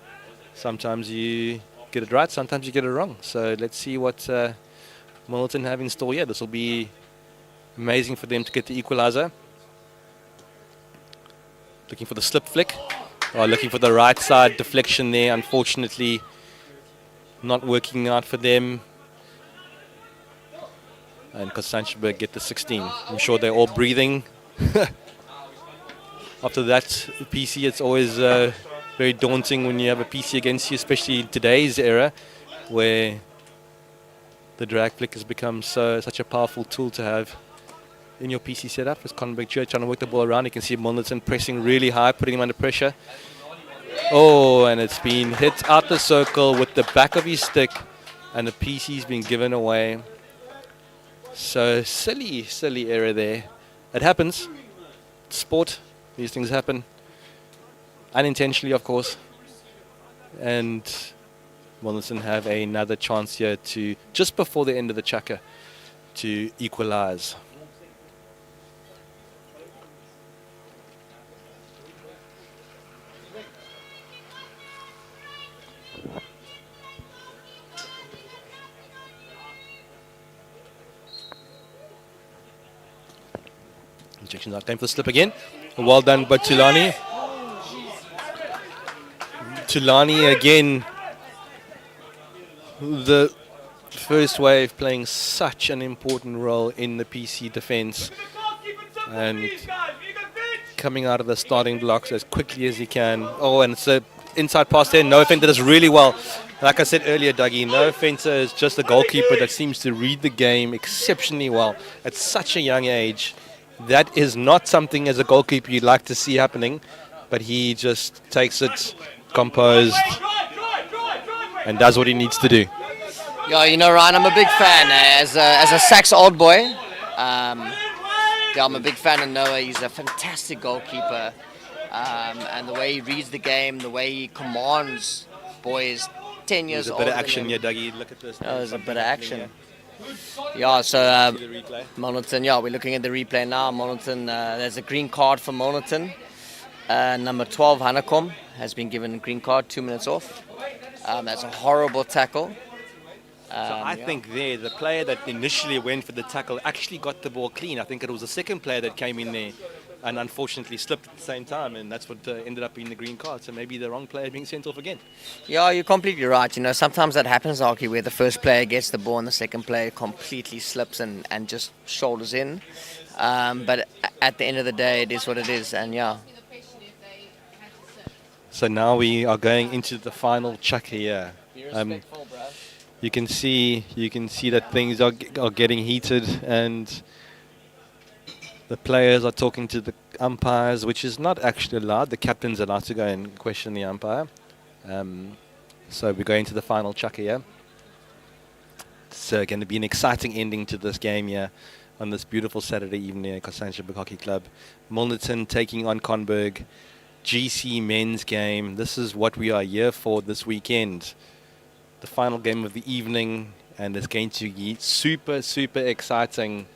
Sometimes you get it right. Sometimes you get it wrong. So let's see what Milnerton have in store here. This will be amazing for them to get the equalizer. Looking for the slip flick. Oh, looking for the right side deflection there. Unfortunately, not working out for them. And Constantiaburg get the 16. I'm sure they're all breathing. After that PC, it's always very daunting when you have a PC against you, especially in today's era where the drag flick has become such a powerful tool to have in your PC setup. As Conberg trying to work the ball around, you can see Milnerton pressing really high, putting him under pressure. Oh, and it's been hit out the circle with the back of his stick, and the PC's been given away. So silly error there. It happens. Sport, these things happen. Unintentionally, of course. And Milnerton have another chance here to, just before the end of the chukka, to equalize. Injections out. Time for the slip again. Well done by Tulani. Tulani again. The first wave playing such an important role in the PC defense. And coming out of the starting blocks as quickly as he can. Oh, and it's an inside pass there. Noah Fenter does really well. Like I said earlier, Dougie, Noah Fenter is just a goalkeeper that seems to read the game exceptionally well at such a young age. That is not something as a goalkeeper you'd like to see happening, but he just takes it composed and does what he needs to do. Yeah, you know, Ryan, I'm a big fan. As a Sax old boy, yeah, I'm a big fan of Noah. He's a fantastic goalkeeper. And the way he reads the game, the way he commands boys 10 years old. There's a bit of action here, Dougie. Look at this. Oh, there's a bit of action. Yeah, so Milnerton, yeah, we're looking at the replay now. Milnerton, there's a green card for Milnerton. Number 12, Hanekom, has been given a green card, 2 minutes off. That's a horrible tackle. So I Yeah. think there, the player that initially went for the tackle actually got the ball clean. I think it was the second player that came in there and unfortunately slipped at the same time, and that's what ended up being the green card. So maybe the wrong player being sent off again. Yeah, you're completely right. You know, sometimes that happens, Arky, where the first player gets the ball and the second player completely slips and just shoulders in. But at the end of the day, it is what it is. And yeah, So now we are going into the final chucker here. be respectful, bro. You can see that things are getting heated, and the players are talking to the umpires, which is not actually allowed. The captain's allowed to go and question the umpire. So we're going to the final chucker here. It's going to be an exciting ending to this game here on this beautiful Saturday evening at Challange Hockey Club. Milnerton taking on Conberg. GC men's game. This is what we are here for this weekend. The final game of the evening, and it's going to be super, super exciting.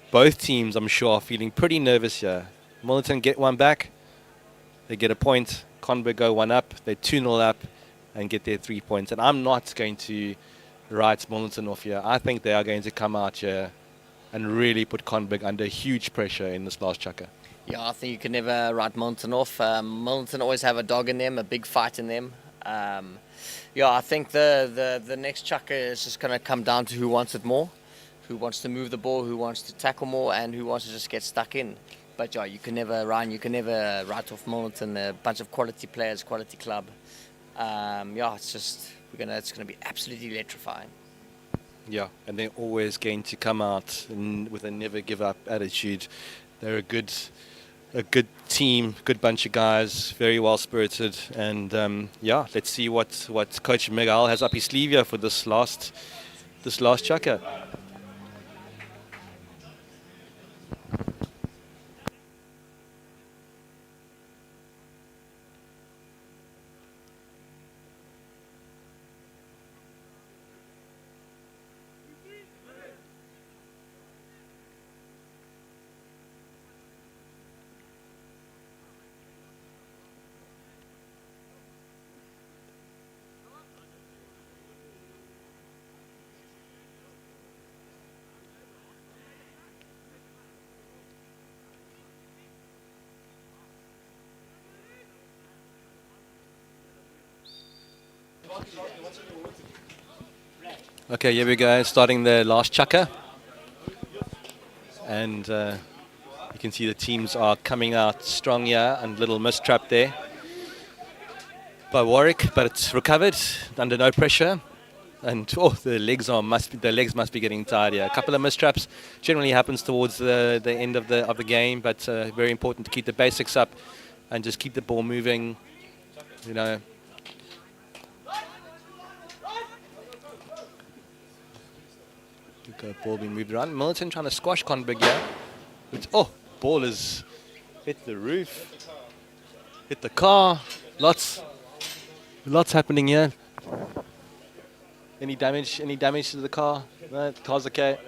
Both teams, I'm sure, are feeling pretty nervous here. Milnerton get one back. They get a point. Conberg go one up. They 2-0 up and get their 3 points. And I'm not going to write Milnerton off here. I think they are going to come out here and really put Conberg under huge pressure in this last chucker. Yeah, I think you can never write Milnerton off. Milnerton always have a dog in them, a big fight in them. Yeah, I think the next chucker is just going to come down to who wants it more, who wants to move the ball, who wants to tackle more, and who wants to just get stuck in. But yeah, you can never write off Milnerton. A bunch of quality players, quality club. Yeah, it's gonna be absolutely electrifying. Yeah, and they're always going to come out with a never give up attitude. They're a good team, good bunch of guys, very well spirited, and yeah, let's see what Coach Miguel has up his sleeve here for this last chucker. Okay, here we go, starting the last chucker. And you can see the teams are coming out strong here, and little mistrap there by Warwick, but it's recovered under no pressure. And the legs must be getting tired here. A couple of mistraps generally happens towards the end of the game, but very important to keep the basics up and just keep the ball moving, you know. Ball being moved around. Milnerton trying to squash Conberg here. Ball has hit the roof, hit the car. Lots happening here. Any damage to the car? No, the car's okay.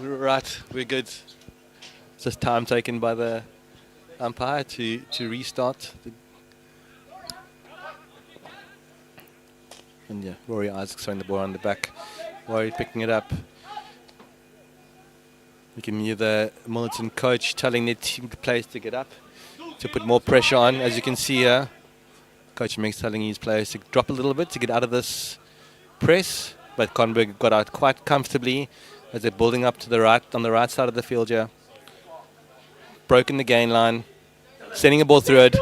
We're right, we're good. It's just time taken by the umpire to restart. And yeah, Rory Isaacs throwing the ball on the back. Rory picking it up. You can hear the Milnerton coach telling their team players to get up, to put more pressure on. As you can see here, Coach Meg's telling his players to drop a little bit to get out of this press. But Conberg got out quite comfortably as they're building up to the right, on the right side of the field here. Broken the gain line, sending a ball through it.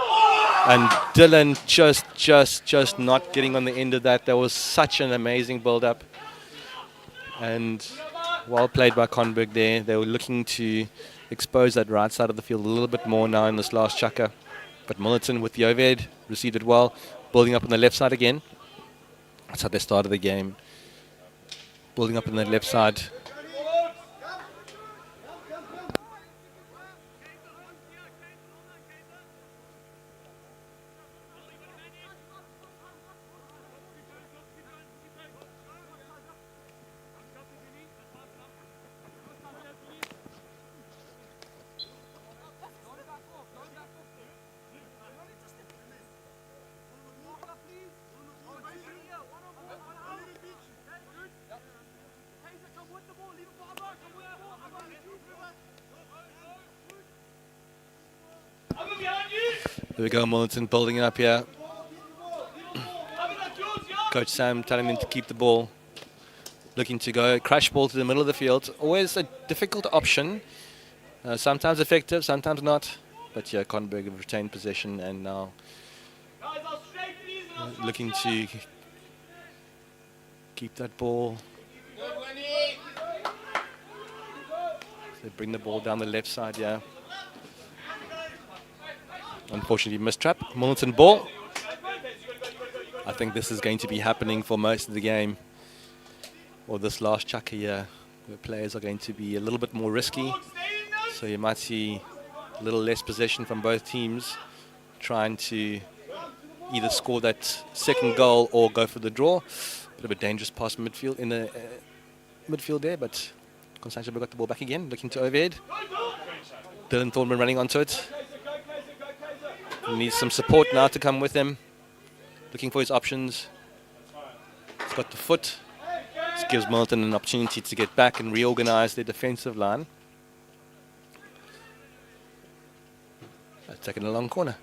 And Dylan just not getting on the end of that. That was such an amazing build-up. And well played by Conberg there. They were looking to expose that right side of the field a little bit more now in this last chucker. But Milnerton with the overhead received it well. Building up on the left side again. That's how they started the game. Building up on the left side. There we go, Milnerton building up here. Coach Sam telling them to keep the ball. Looking to go crash ball to the middle of the field. Always a difficult option. Sometimes effective, sometimes not. But yeah, Conberg have retained possession and now looking to keep that ball. They bring the ball down the left side, yeah. Unfortunately, missed trap. Milnerton ball. I think this is going to be happening for most of the game, or this last chucker here, where players are going to be a little bit more risky. So you might see a little less possession from both teams, trying to either score that second goal or go for the draw. Bit of a dangerous pass midfield in the midfield there, but Constantia got the ball back again, looking to overhead. Dylan Thornburn running onto it. He needs some support now to come with him. Looking for his options. He's got the foot. This gives Milnerton an opportunity to get back and reorganize their defensive line. Taking a long corner.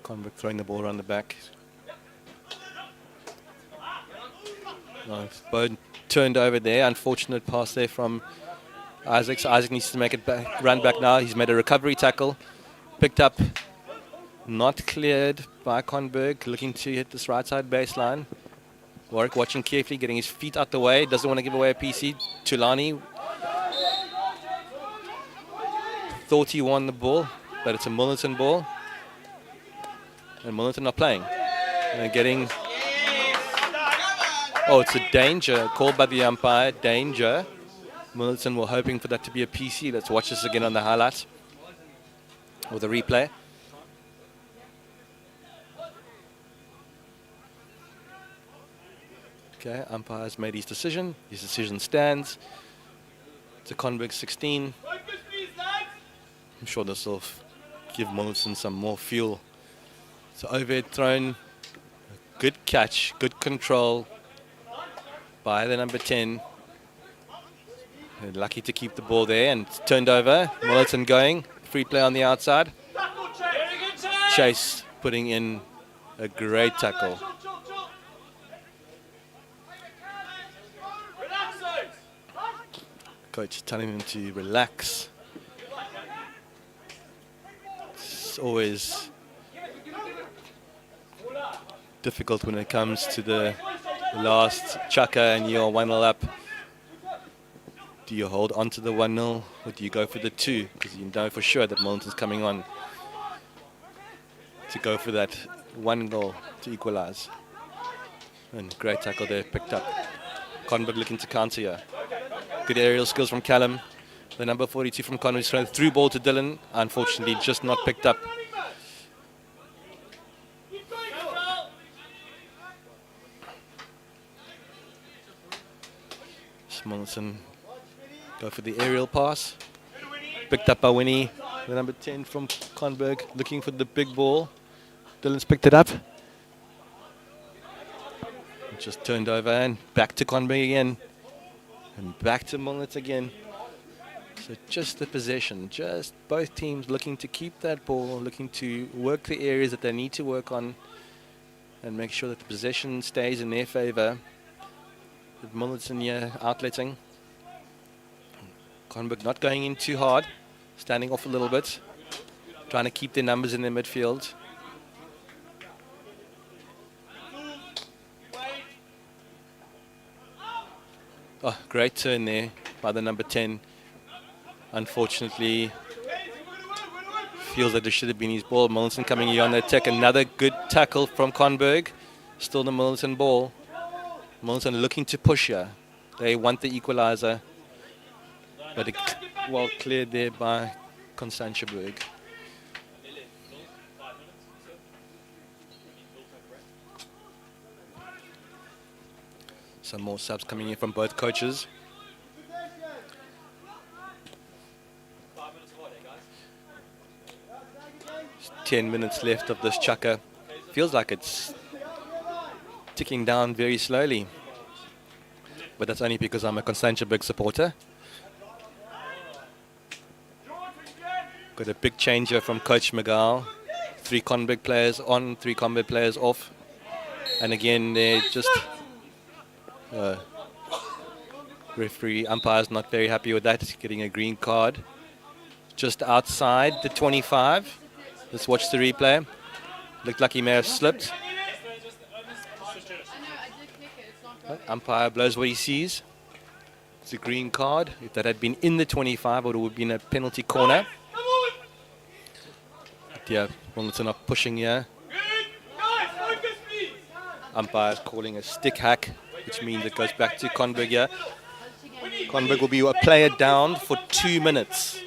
Conberg throwing the ball around the back. No, Bowden turned over there. Unfortunate pass there from Isaac. So Isaac needs to make it back, run back now. He's made a recovery tackle. Picked up. Not cleared by Conberg. Looking to hit this right side baseline. Warwick watching carefully, getting his feet out the way. Doesn't want to give away a PC. Tulani thought he won the ball, but it's a Milnerton ball. And Milnerton are playing. And getting... Oh, it's a danger. Called by the umpire. Danger. Milnerton were hoping for that to be a PC. Let's watch this again on the highlights. Or the replay. Okay, umpire's made his decision. His decision stands. It's a Conberg 16. I'm sure this will give Milnerton some more fuel. So overhead thrown. Good catch, good control by the number 10. They're lucky to keep the ball there and it's turned over. Milnerton going. Free play on the outside. Chase putting in a great tackle. Coach telling him to relax. It's always difficult when it comes to the last chucker and you're 1-0 up. Do you hold on to the 1-0 or do you go for the 2? Because you know for sure that Milnerton's coming on to go for that 1 goal to equalize. And great tackle there, picked up. Conberg looking to counter here. Good aerial skills from Callum. The number 42 from Conberg thrown through ball to Dylan. Unfortunately, just not picked up. Milnerton go for the aerial pass. Picked up by Winnie. The number 10 from Conberg looking for the big ball. Dylan's picked it up. Just turned over and back to Conberg again. And back to Milnerton again. So just the possession. Just both teams looking to keep that ball, looking to work the areas that they need to work on and make sure that the possession stays in their favor. With Milnerton here outletting. Conberg not going in too hard. Standing off a little bit. Trying to keep their numbers in their midfield. Oh, great turn there by the number 10. Unfortunately, feels like it should have been his ball. Milnerton coming here on the attack. Another good tackle from Conberg. Still the Milnerton ball. Milnerton looking to push here. They want the equalizer. But it well cleared there by Constantiaberg. Some more subs coming in from both coaches. 10 minutes left of this chucker. Feels like it's ticking down very slowly. But that's only because I'm a Constantiaberg supporter. Got a big changer from Coach McGow. 3 Conberg players on, 3 Conberg players off. And again, they're just... referee, umpire's not very happy with that. He's getting a green card. Just outside the 25. Let's watch the replay. Looked like he may have slipped. Umpire blows what he sees. It's a green card. If that had been in the 25, it would have been a penalty corner. But yeah, Milnerton are pushing here. Umpire's calling a stick hack, which means it goes back to Conberg here. Conberg will be a player down for 2 minutes.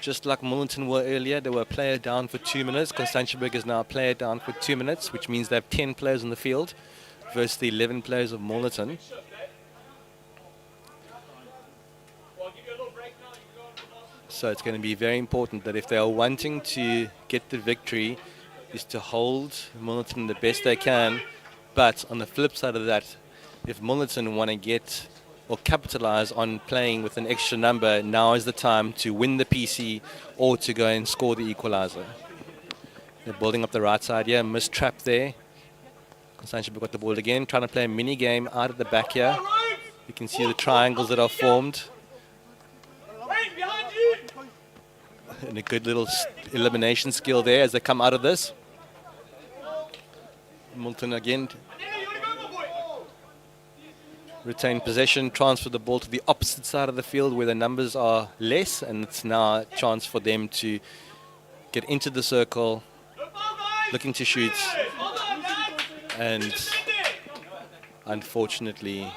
Just like Milnerton were earlier, they were a player down for 2 minutes. Constantiaberg is now a player down for 2 minutes, which means they have 10 players on the field versus the 11 players of Milnerton. So it's going to be very important that if they are wanting to get the victory, is to hold Milnerton the best they can. But on the flip side of that, if Milnerton want to get or capitalize on playing with an extra number, now is the time to win the PC or to go and score the equalizer. They're building up the right side here, missed trap there. Constantiaberg got the ball again, trying to play a mini game out of the back here. You can see the triangles that are formed. And a good little elimination skill there as they come out of this. Milnerton again retain possession, transfer the ball to the opposite side of the field where the numbers are less, and it's now a chance for them to get into the circle, looking to shoot, and unfortunately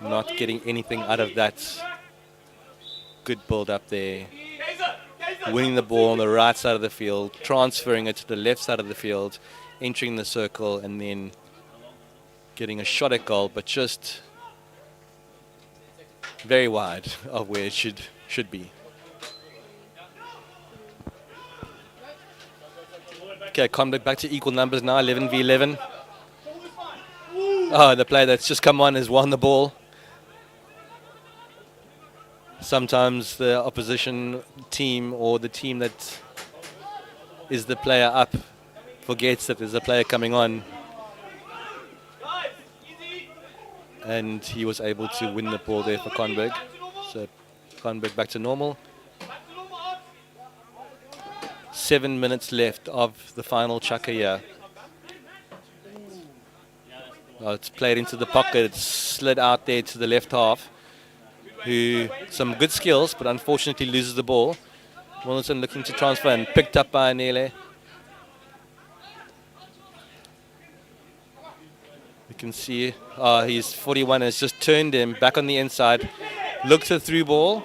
not getting anything out of that. Good build up there, winning the ball on the right side of the field, transferring it to the left side of the field, entering the circle, and then getting a shot at goal, but just very wide of where it should be. Okay, Conberg back to equal numbers now, 11 v 11. Oh, the player that's just come on has won the ball. Sometimes the opposition team or the team that is the player up forgets that there's a player coming on. And he was able to win the ball there for Conberg. So Conberg back to normal. 7 minutes left of the final chukka here. Oh, it's played into the pocket. It's slid out there to the left half. Who some good skills, but unfortunately loses the ball. Milnerton looking to transfer and picked up by Anele. You can see he's 41, has just turned him back on the inside. Looked a through ball,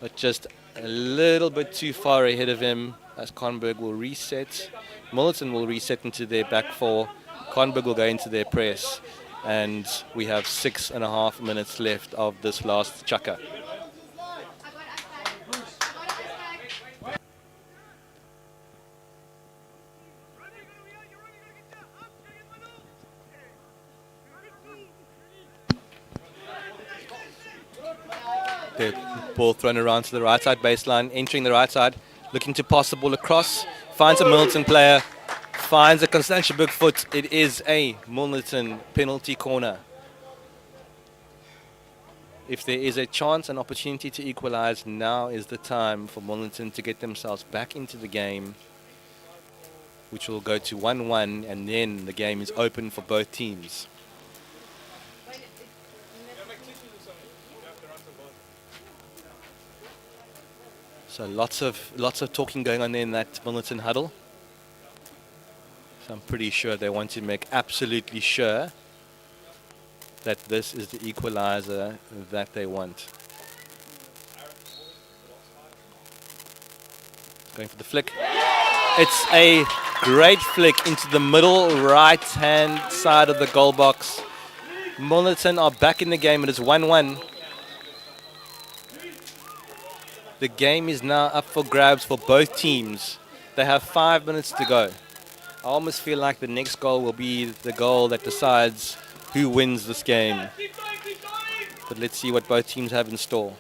but just a little bit too far ahead of him as Conberg will reset. Milnerton will reset into their back four. Conberg will go into their press. And we have 6.5 minutes left of this last chukka. The ball thrown around to the right side baseline, entering the right side, looking to pass the ball across, finds a Milnerton player, finds a Constantiaberg foot. It is a Milnerton penalty corner. If there is a chance, an opportunity to equalize, now is the time for Milnerton to get themselves back into the game, which will go to 1-1, and then the game is open for both teams. So lots of talking going on there in that Milnerton huddle. So I'm pretty sure they want to make absolutely sure that this is the equalizer that they want. Going for the flick. It's a great flick into the middle right-hand side of the goal box. Milnerton are back in the game. It is 1-1. The game is now up for grabs for both teams. They have 5 minutes to go. I almost feel like the next goal will be the goal that decides who wins this game. But let's see what both teams have in store.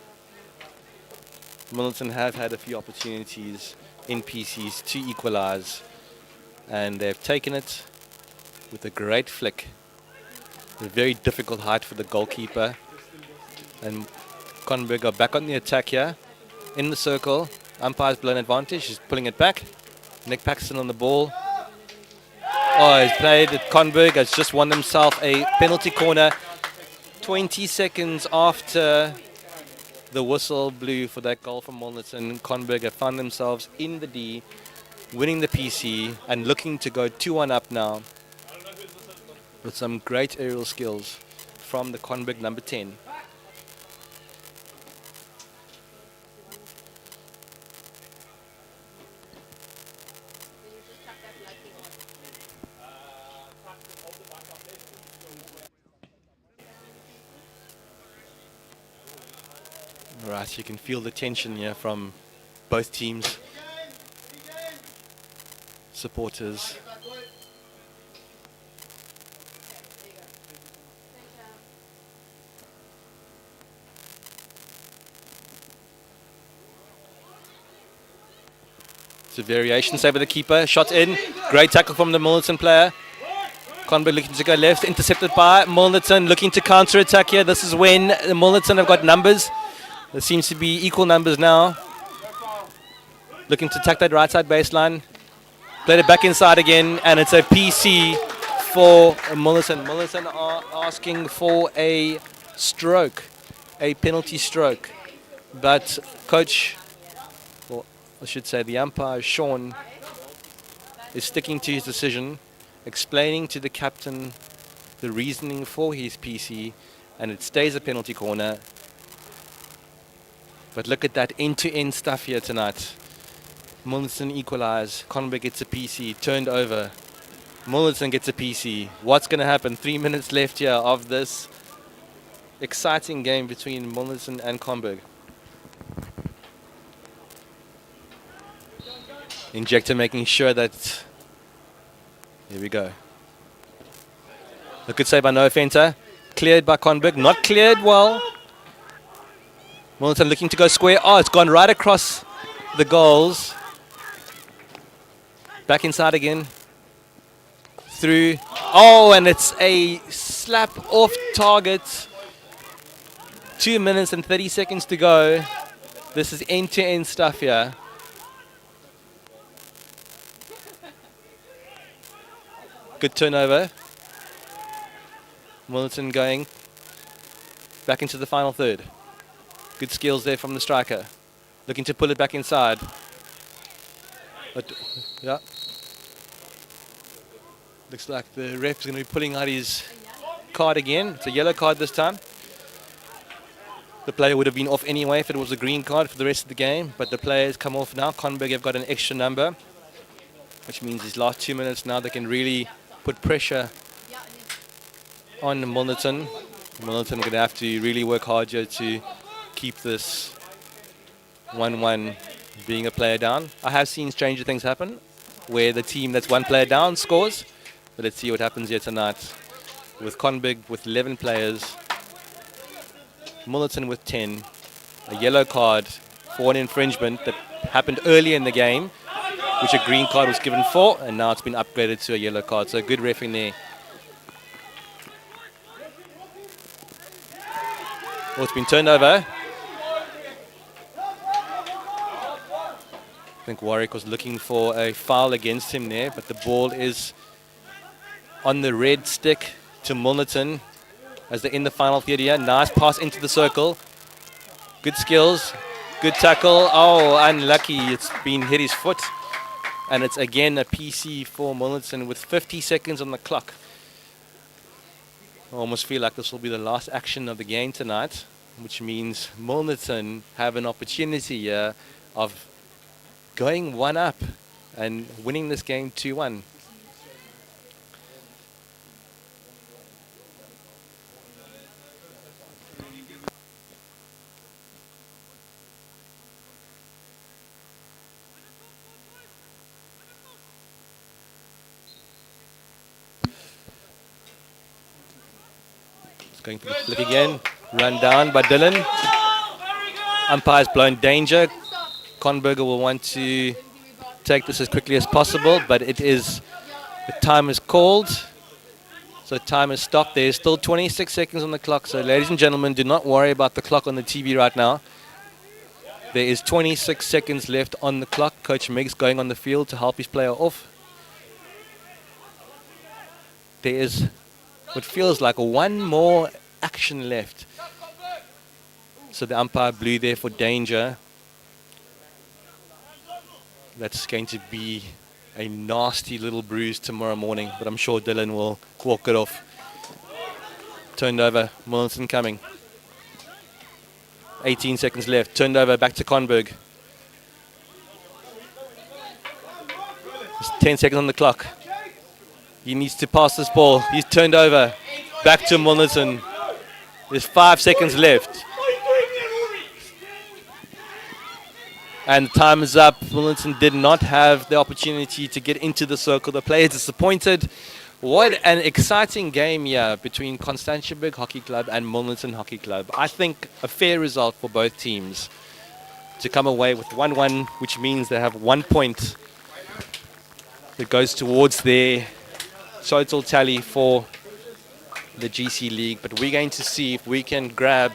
Milnerton have had a few opportunities in PCs to equalise, and they've taken it with a great flick. A very difficult height for the goalkeeper. And Conberg are back on the attack here. In the circle. Umpire's blown advantage. He's pulling it back. Nick Paxton on the ball. Oh, he's played it. Conberg has just won himself a penalty corner 20 seconds after the whistle blew for that goal from Milnerton. Conberg have found themselves in the D, winning the PC and looking to go 2-1 up now with some great aerial skills from the Conberg number 10. Right, you can feel the tension here from both teams, supporters. It's a variation save by the keeper, shot in, great tackle from the Milnerton player. Conberg looking to go left, intercepted by Milnerton, looking to counter-attack here. This is when the Milnerton have got numbers. There seems to be equal numbers now. Looking to attack that right side baseline. Played it back inside again, and it's a PC for Milnerton. Milnerton are asking for a stroke, a penalty stroke. But coach, or I should say the umpire, Sean, is sticking to his decision, explaining to the captain the reasoning for his PC, and it stays a penalty corner. But look at that end-to-end stuff here tonight. Milnerton equalise. Conberg gets a PC, turned over. Milnerton gets a PC. What's going to happen? 3 minutes left here of this exciting game between Milnerton and Conberg. Injector making sure that... Here we go. A good save by No Fenter. Cleared by Conberg. Not cleared well. Milnerton looking to go square. Oh, it's gone right across the goals. Back inside again. Through. Oh, and it's a slap off target. 2 minutes and 30 seconds to go. This is end-to-end stuff here. Good turnover. Milnerton going back into the final third. Good skills there from the striker. Looking to pull it back inside. But, yeah. Looks like the ref's going to be pulling out his card again. It's a yellow card this time. The player would have been off anyway if it was a green card for the rest of the game. But the players come off now. Conberg have got an extra number, which means these last 2 minutes now they can really put pressure on Milnerton. Milnerton are going to have to really work hard here to keep this 1-1 being a player down. I have seen stranger things happen where the team that's one player down scores. But let's see what happens here tonight with Conberg with 11 players, Milnerton with 10, a yellow card for an infringement that happened early in the game, which a green card was given for, and now it's been upgraded to a yellow card. So good reffing there. Oh, it's been turned over. I think Warwick was looking for a foul against him there, but the ball is on the red stick to Milnerton as they're in the final third here. Nice pass into the circle. Good skills. Good tackle. Oh, unlucky. It's been hit his foot. And it's again a PC for Milnerton with 50 seconds on the clock. I almost feel like this will be the last action of the game tonight, which means Milnerton have an opportunity here of going 1-up and winning this game 2-1. Going for the flick again. Run down by Dylan. Umpire's blown danger. Conberg will want to take this as quickly as possible, but the time is called. So time is stopped. There's still 26 seconds on the clock. So ladies and gentlemen, do not worry about the clock on the TV right now. There is 26 seconds left on the clock. Coach Miggs going on the field to help his player off. There is what feels like one more action left. So the umpire blew there for danger. That's going to be a nasty little bruise tomorrow morning, but I'm sure Dylan will walk it off. Turned over, Milnerton coming. 18 seconds left, turned over, back to Conberg. There's 10 seconds on the clock. He needs to pass this ball. He's turned over, back to Milnerton. There's 5 seconds left. And time is up. Milnerton did not have the opportunity to get into the circle. The player is disappointed. What an exciting game here between Constantiaberg Hockey Club and Milnerton Hockey Club. I think a fair result for both teams to come away with 1-1, which means they have 1 point that goes towards their total tally for the GC League. But we're going to see if we can grab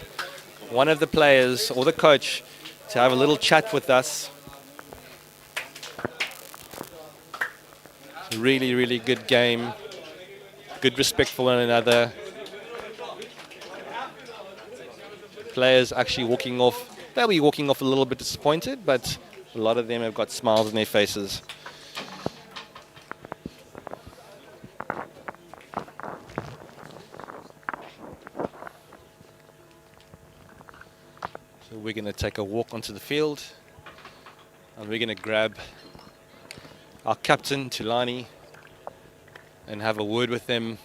one of the players or the coach to have a little chat with us. It's a really, really good game. Good respect for one another. Players actually walking off. They'll be walking off a little bit disappointed, but a lot of them have got smiles on their faces. So we're going to take a walk onto the field, and we're going to grab our captain, Challange, and have a word with him,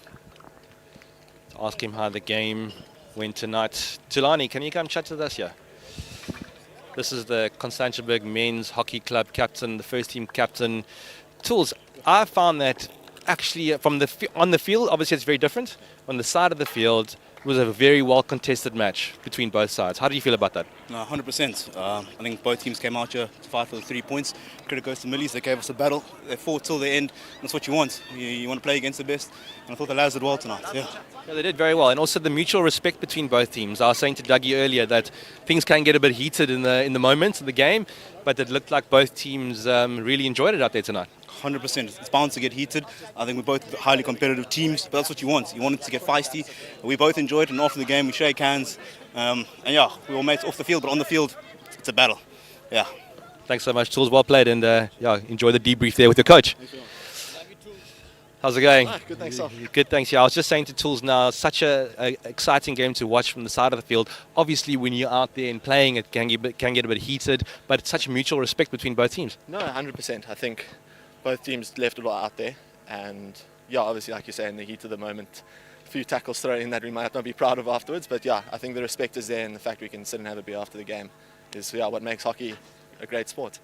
to ask him how the game went tonight. Challange, can you come chat with us here? This is the Constantiaberg Men's Hockey Club captain, the first team captain. Tools, I found that actually on the field, obviously it's very different. On the side of the field, it was a very well contested match between both sides. How do you feel about that? No, 100%. I think both teams came out here to fight for the 3 points. Credit goes to Millies. They gave us a battle. They fought till the end. That's what you want. You want to play against the best. And I thought the lads did well tonight. Yeah, they did very well. And also the mutual respect between both teams. I was saying to Dougie earlier that things can get a bit heated in the moments of the game, but it looked like both teams really enjoyed it out there tonight. 100%. It's bound to get heated. I think we're both highly competitive teams, but that's what you want. You want it to get feisty. We both enjoyed it, and after the game we shake hands. And yeah, we all mates off the field, but on the field, it's a battle. Yeah. Thanks so much, Tools. Well played, and yeah, enjoy the debrief there with your coach. How's it going? Good, thanks, sir. Good, thanks. Yeah, I was just saying to Tools now, such a exciting game to watch from the side of the field. Obviously, when you're out there and playing, it can get a bit heated, but it's such mutual respect between both teams. No, 100%. I think both teams left it all out there, and yeah, obviously, like you say, in the heat of the moment, a few tackles thrown in that we might not be proud of afterwards, but yeah, I think the respect is there, and the fact we can sit and have a beer after the game is what makes hockey a great sport.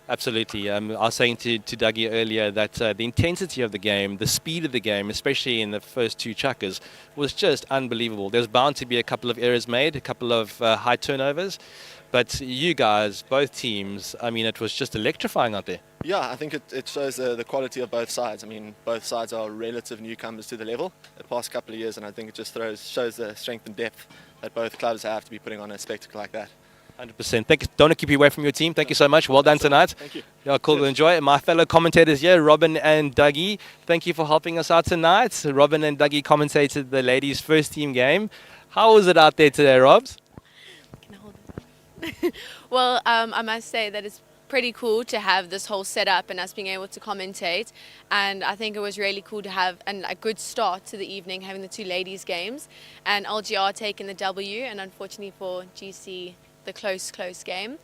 Absolutely. I was saying to Dougie earlier that the intensity of the game, the speed of the game, especially in the first 2 chukkers, was just unbelievable. There's bound to be a couple of errors made, a couple of high turnovers, but you guys, both teams, I mean, it was just electrifying out there. Yeah, I think it shows the quality of both sides. I mean, both sides are relative newcomers to the level the past couple of years, and I think it just shows the strength and depth that both clubs have to be putting on a spectacle like that. 100%. Thank you. Don't keep you away from your team. Thank you so much. Well done tonight. Thank you. Yeah, cool to enjoy it. My fellow commentators here, Robin and Dougie, thank you for helping us out tonight. Robin and Dougie commentated the ladies' first team game. How was it out there today, Robs? Can I hold it? Well, I must say that it's pretty cool to have this whole setup and us being able to commentate, and I think it was really cool to have a good start to the evening, having the 2 ladies games and LGR taking the W, and unfortunately for GC the close game,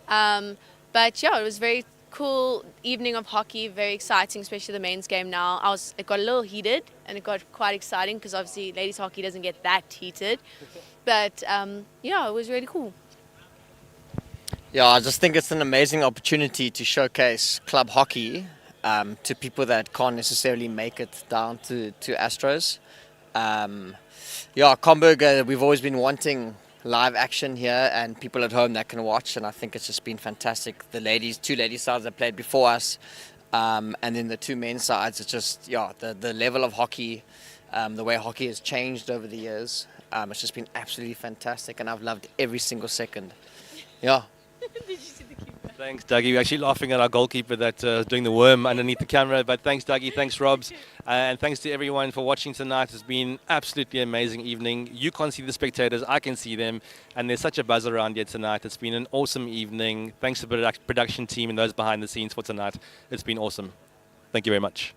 but yeah, it was very cool evening of hockey, very exciting, especially the men's game. Now it got a little heated and it got quite exciting because obviously ladies hockey doesn't get that heated, but yeah, it was really cool. Yeah, I just think it's an amazing opportunity to showcase club hockey to people that can't necessarily make it down to Astros. Yeah, Conberg, we've always been wanting live action here and people at home that can watch, and I think it's just been fantastic. The ladies, 2 ladies sides that played before us, and then the 2 men's sides. It's just the level of hockey, the way hockey has changed over the years. It's just been absolutely fantastic, and I've loved every single second. Yeah. Thanks, Dougie. We're actually laughing at our goalkeeper that's doing the worm underneath the camera. But thanks, Dougie. Thanks, Robs. And thanks to everyone for watching tonight. It's been absolutely amazing evening. You can't see the spectators. I can see them. And there's such a buzz around here tonight. It's been an awesome evening. Thanks to the production team and those behind the scenes for tonight. It's been awesome. Thank you very much.